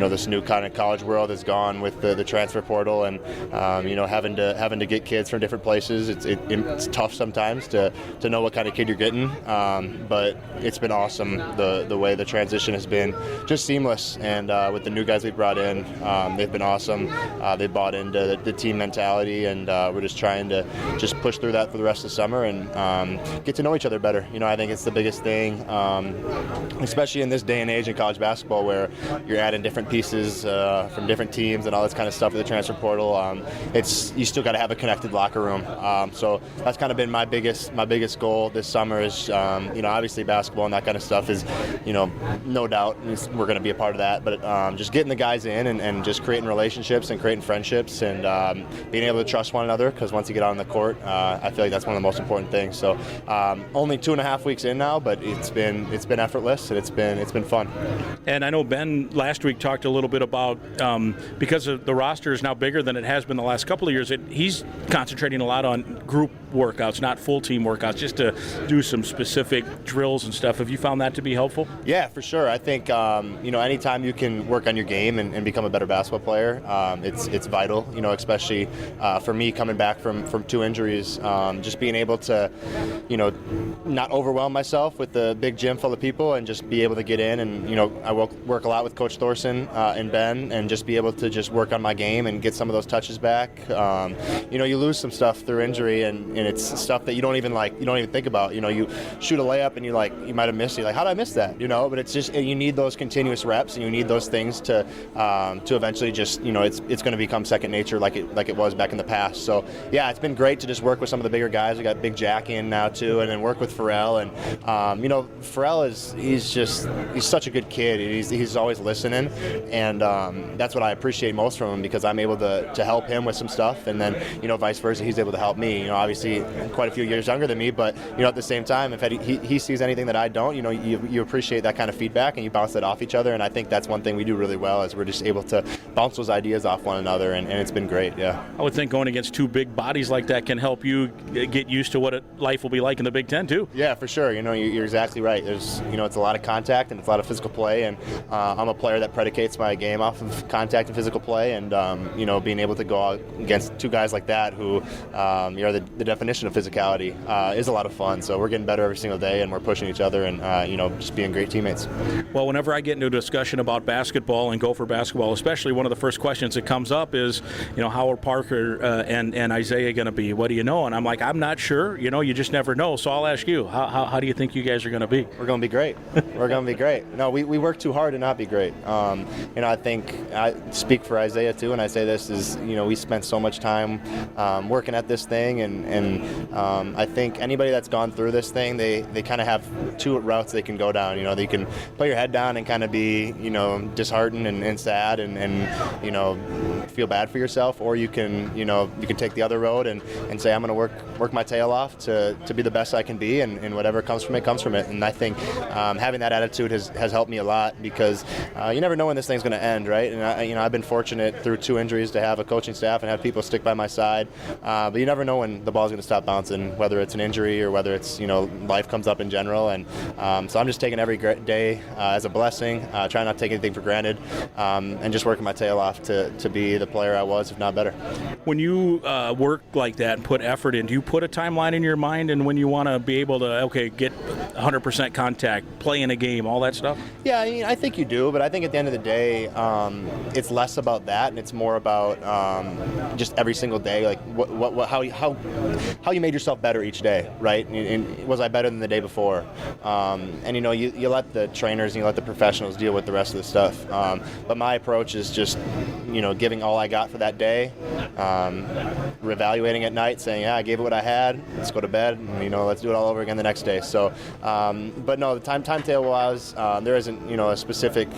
this new kind of college world has gone with the transfer portal, and having to get kids from different places. It's tough sometimes to know what kind of kid you're getting, but it's been awesome the way the transition has been just seamless. And with the new guys we brought in, they've been awesome. They bought into the team mentality, and we're just trying to just push through that for the rest of the summer and get to know each other better. I think it's the biggest thing, especially in this day and age in college basketball where you're adding different pieces from different teams and all this kind of stuff with the transfer portal. You still got to have a connected locker room. So that's kind of been my biggest goal this summer is, obviously basketball and that kind of stuff is, no doubt we're going to be a part of that. But just getting the guys in and just creating relationships and creating friendships and being able to trust one another, because once you get out on the court, I feel like that's one of the most important things. So only 2.5 weeks in now, but it's been effortless and it's been fun. And I know Ben last week talked a little bit about because the roster is now bigger than it has been the last couple of years. He's concentrating a lot on group workouts, not full team workouts, just to do some specific drills and stuff. Have you found that to be helpful? Yeah, for sure. I think anytime you can work on your game and become a better basketball player, it's vital. Especially for me coming back from 2 injuries, just being able to not overwhelm myself with the big gym full of people and just be able to get in and I work a lot with Coach Thorson and Ben, and just be able to just work on my game and get some of those touches back. You lose some stuff through injury, and it's stuff that you don't even think about. You shoot a layup and you might have missed it. Like, how did I miss that? But it's just you need those continuous reps, and you need those things to eventually just it's going to become second nature like it was back in the past. So yeah, it's been great to just work with some of the bigger guys. We got Big Jack in now too, and then work with Pharrell. And Pharrell he's such a good kid. He's always listening, and that's what I appreciate most from him, because I'm able to help him with some stuff, and then vice versa, he's able to help me. Obviously quite a few years younger than me, but at the same time, if he sees anything that I don't, you appreciate that kind of feedback and you bounce that off each other. And I think that's one thing we do really well, is we're just able to bounce those ideas off one another, and it's been great. Yeah, I would think going against 2 big bodies like that can help you get used to what life will be like in the Big Ten too. Yeah, for sure. You're exactly right. There's it's a lot of contact and it's a lot of physical play, and I'm a player that predicates my game off of contact and physical play, and being able to go out against 2 guys like that who are the definition of physicality is a lot of fun. So we're getting better every single day, and we're pushing each other, and just being great teammates. Well, whenever I get into a discussion about basketball and Gopher basketball, especially, one of the first questions that comes up is, how are Parker and Isaiah going to be? What do you know? And I'm like, I'm not sure. You just never know. So I'll ask you, how do you think you guys are going to be? We're going to be great. We're going to be great. No, we work too hard to not be great. I think I speak for Isaiah too, and I say this is, we spent so much time working at this thing, and I think anybody that's gone through this thing, they kind of have 2 routes they can go down. They can put your head down and kind of be, disheartened and sad and feel bad for yourself, or you can take the other road and say, I'm going to work my tail off to be the best I can be, and whatever comes from it comes from it. And I think having that attitude has helped me a lot, because you never know when this thing's going to end, right? And I've been fortunate through 2 injuries to have a coaching staff and have people stick by my side, but you never know when the ball's going to stop bouncing, whether it's an injury or whether it's life comes up in general. And so I'm just taking every day as a blessing, trying not to take anything for granted, and just working my tail off to be the player I was, if not better. When you work like that and put effort in, do you put a timeline in your mind, and when you want to be able to get 100% contact, play in a game, all that stuff? Yeah, I think you do, but I think at the end of the day, it's less about that, and it's more about just every single day, like how you made yourself better each day, right? And was I better than the day before? And you let the trainers and you let the professionals deal with the rest of the stuff. But my approach is just giving all I got for that day, reevaluating at night, saying, yeah, I gave it what I had, let's go to bed, and let's do it all over again the next day. So, but no, the timetable wise, there isn't a specific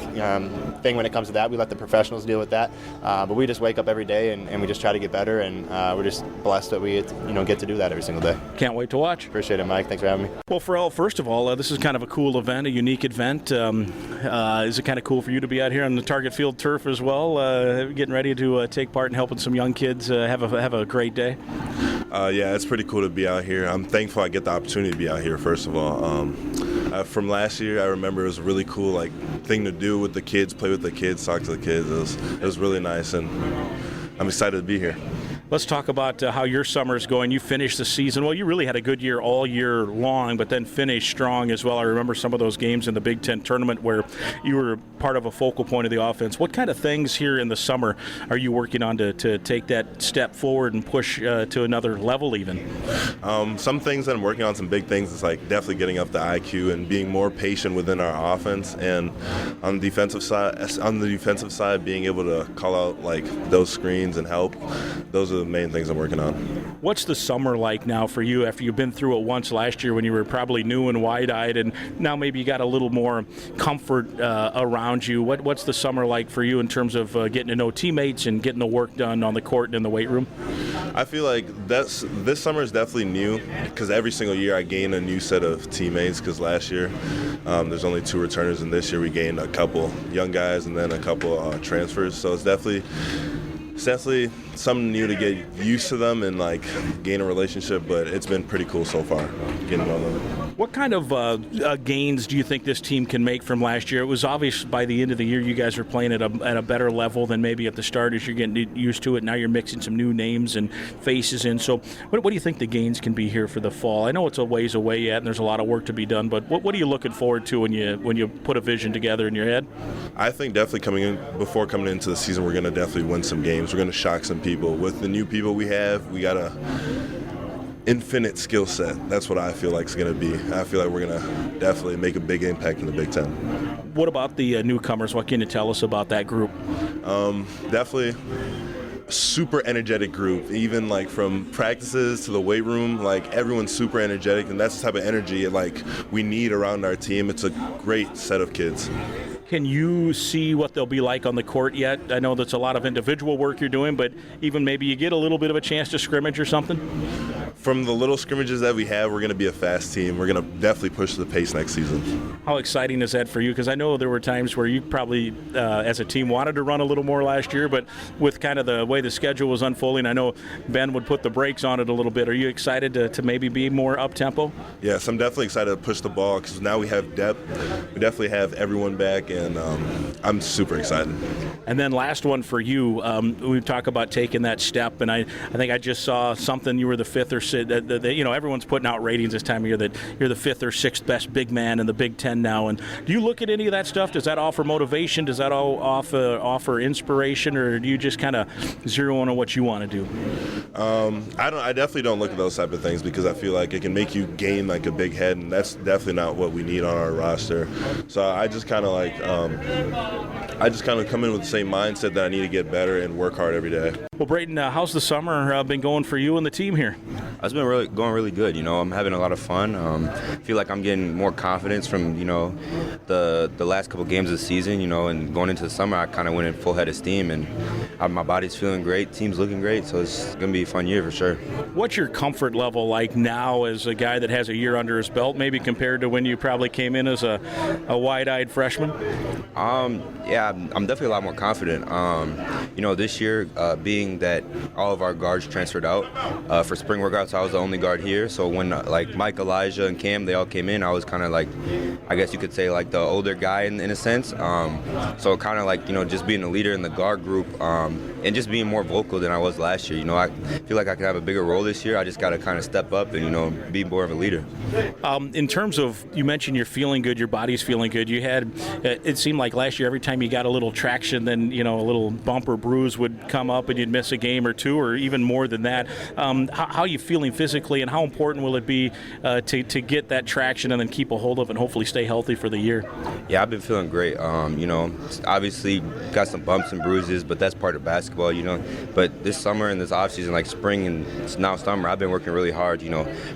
thing when it comes to that. We let the professionals deal with that, but we just wake up every day and we just try to get better, and we're just blessed that we get to do that every single day. Can't wait to watch. Appreciate it, Mike. Thanks for having me. Well, Pharrell, first of all, this is kind of a cool event, a unique event. Is it kind of cool for you to be out here on the Target Field turf as well, getting ready to take part in helping some young kids have a great day? Yeah, it's pretty cool to be out here. I'm thankful I get the opportunity to be out here, first of all. From last year, I remember it was a really cool thing to do with the kids, play with the kids, talk to the kids. It was really nice, and I'm excited to be here. Let's talk about how your summer is going. You finished the season. Well, you really had a good year all year long, but then finished strong as well. I remember some of those games in the Big Ten tournament where you were part of a focal point of the offense. What kind of things here in the summer are you working on to take that step forward and push to another level even? Some things that I'm working on, some big things, is definitely getting up the IQ and being more patient within our offense. And on the defensive side, being able to call out those screens and help. Those are the main things I'm working on. What's the summer like now for you after you've been through it once last year when you were probably new and wide-eyed, and now maybe you got a little more comfort around you? What's the summer like for you in terms of getting to know teammates and getting the work done on the court and in the weight room? I feel like this summer is definitely new, because every single year I gain a new set of teammates, because last year there's only 2 returners, and this year we gained a couple young guys and then a couple transfers. So it's definitely something new to get used to them and gain a relationship, but it's been pretty cool so far getting to know them. What kind of gains do you think this team can make from last year? It was obvious by the end of the year you guys were playing at a better level than maybe at the start as you're getting used to it. Now you're mixing some new names and faces in. So what do you think the gains can be here for the fall? I know it's a ways away yet and there's a lot of work to be done, but what are you looking forward to when you put a vision together in your head? I think definitely before coming into the season, we're going to definitely win some games. We're going to shock some people. With the new people we have, we got a infinite skill set. That's what I feel like it's going to be. I feel like we're going to definitely make a big impact in the Big Ten. What about the newcomers? What can you tell us about that group? Definitely super energetic group. Even from practices to the weight room, everyone's super energetic, and that's the type of energy we need around our team. It's a great set of kids. Can you see what they'll be like on the court yet? I know that's a lot of individual work you're doing, but even maybe you get a little bit of a chance to scrimmage or something? From the little scrimmages that we have, we're going to be a fast team. We're going to definitely push the pace next season. How exciting is that for you? Because I know there were times where you probably, as a team, wanted to run a little more last year, but with kind of the way the schedule was unfolding, I know Ben would put the brakes on it a little bit. Are you excited to maybe be more up-tempo? Yes, I'm definitely excited to push the ball, because now we have depth. We definitely have everyone back, and I'm super excited. And then last one for you, we talk about taking that step, and I think I just saw something, you were the 5th or 6th, everyone's putting out ratings this time of year that you're the 5th or 6th best big man in the Big Ten now, and do you look at any of that stuff? Does that offer motivation? Does that all offer inspiration, or do you just kind of zero in on what you want to do? I definitely don't look at those type of things, because I feel like it can make you gain a big head, and that's definitely not what we need on our roster. So I just kind of I just kind of come in with the same mindset that I need to get better and work hard every day. Well, Brayden, how's the summer been going for you and the team here? It's been going really good. I'm having a lot of fun. I feel like I'm getting more confidence from, the last couple games of the season, and going into the summer, I kind of went in full head of steam, and my body's feeling great, team's looking great, so it's going to be a fun year for sure. What's your comfort level like now as a guy that has a year under his belt, maybe compared to when you probably came in as a wide-eyed freshman? Yeah, I'm definitely a lot more confident. This year, being that all of our guards transferred out for spring workouts, I was the only guard here. So when Mike, Elijah, and Cam, they all came in, I was kind of I guess you could say the older guy in a sense. So kind of just being a leader in the guard group and just being more vocal than I was last year. I feel like I can have a bigger role this year. I just got to kind of step up and be more of a leader. In terms of, you mentioned you're feeling good, your body's feeling good. You had, it seemed like last year every time you got a little traction, then a little bump or bruise would come up and you'd miss a game or two, or even more than that. How are you feeling physically, and how important will it be to get that traction and then keep a hold of it and hopefully stay healthy for the year? Yeah, I've been feeling great. Obviously got some bumps and bruises, but that's part of basketball, But this summer and this offseason, like spring and now summer, I've been working really hard,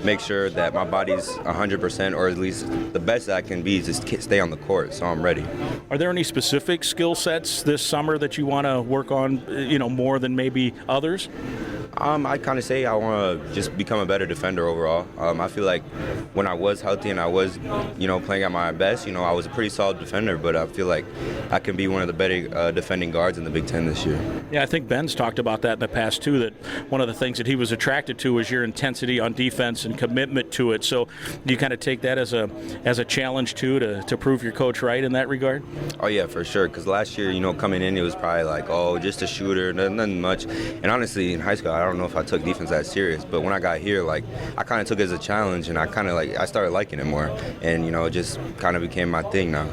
make sure that my body's 100%, or at least the best that I can be, is just stay on the court, so I'm ready. Are there any specific skill sets this summer that you want to work on, more than maybe others? I kind of say I want to just become a better defender overall. I feel like when I was healthy and I was, playing at my best, I was a pretty solid defender, but I feel like I can be one of the better defending guards in the Big Ten this year. Yeah, I think Ben's talked about that in the past, too, that one of the things that he was attracted to was your intensity on defense and commitment to it. So do you kind of take that as a challenge, too, to prove your coach right in that regard? Oh, yeah, for sure, because last year, coming in, it was probably just a shooter, nothing much. And honestly, in high school, I don't know if I took defense that serious, but when I got here, I kind of took it as a challenge, and I started liking it more, and it just kind of became my thing now.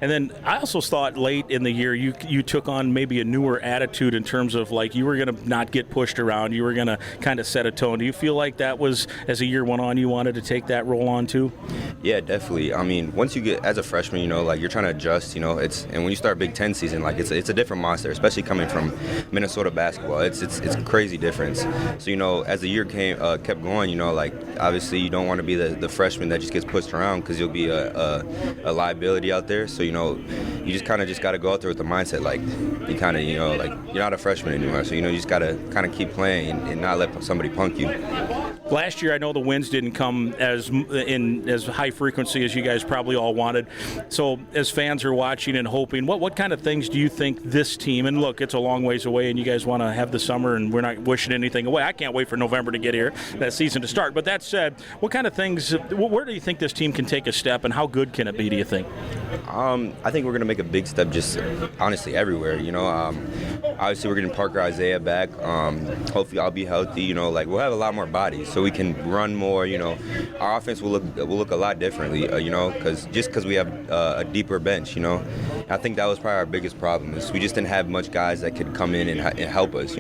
And then I also thought late in the year you took on maybe a newer attitude in terms of you were going to not get pushed around, you were going to kind of set a tone. Do you feel like that was, as the year went on, you wanted to take that role on too? Yeah, definitely. I mean, once you get, as a freshman, you're trying to adjust, and when you start Big Ten season, it's a different monster, especially coming from Minnesota basketball. It's a crazy difference. So, as the year kept going, obviously you don't want to be the freshman that just gets pushed around, because you'll be a liability out there. So, you just got to go out there with the mindset, you kind of, you're not a freshman anymore. So, you just got to kind of keep playing and not let somebody punk you. Last year, I know the wins didn't come as high frequency as you guys probably all wanted. So as fans are watching and hoping, what kind of things do you think this team, and look, it's a long ways away and you guys want to have the summer and we're not wishing anything away. I can't wait for November to get here, that season to start. But that said, what kind of things, where do you think this team can take a step, and how good can it be, do you think? I think we're going to make a big step just honestly everywhere, Obviously, we're getting Parker Isaiah back. Hopefully, I'll be healthy. We'll have a lot more bodies, so we can run more. Our offense will look a lot differently. Because we have a deeper bench. I think that was probably our biggest problem, is we just didn't have much guys that could come in and help us.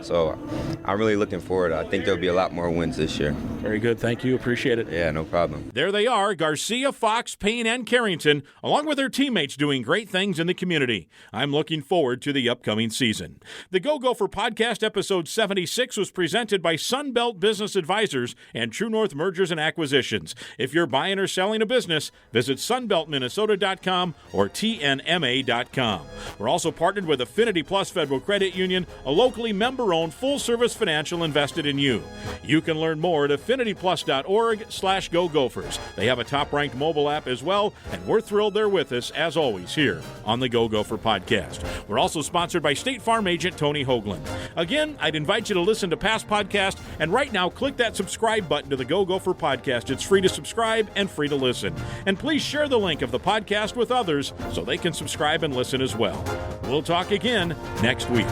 So I'm really looking forward. I think there'll be a lot more wins this year. Very good. Thank you. Appreciate it. Yeah, no problem. There they are, Garcia, Fox, Payne, and Carrington, along with their teammates doing great things in the community. I'm looking forward to the upcoming season. The Go Gopher Podcast, episode 76, was presented by Sunbelt Business Advisors and True North Mergers and Acquisitions. If you're buying or selling a business, visit sunbeltminnesota.com or tnma.com. We're also partnered with Affinity Plus Federal Credit Union, a locally member-owned full-service financial invested in you. You can learn more at affinityplus.org/Go Gophers. They have a top-ranked mobile app as well, and we're thrilled they're with us, as always, here on the Go Gopher Podcast. We're also sponsored by State Farm agent Tony Hoagland. Again, I'd invite you to listen to past podcasts, and right now, click that subscribe button to the Go Gopher Podcast. It's free to subscribe and free to listen. And please share the link of the podcast with others so they can subscribe and listen as well. We'll talk again next week.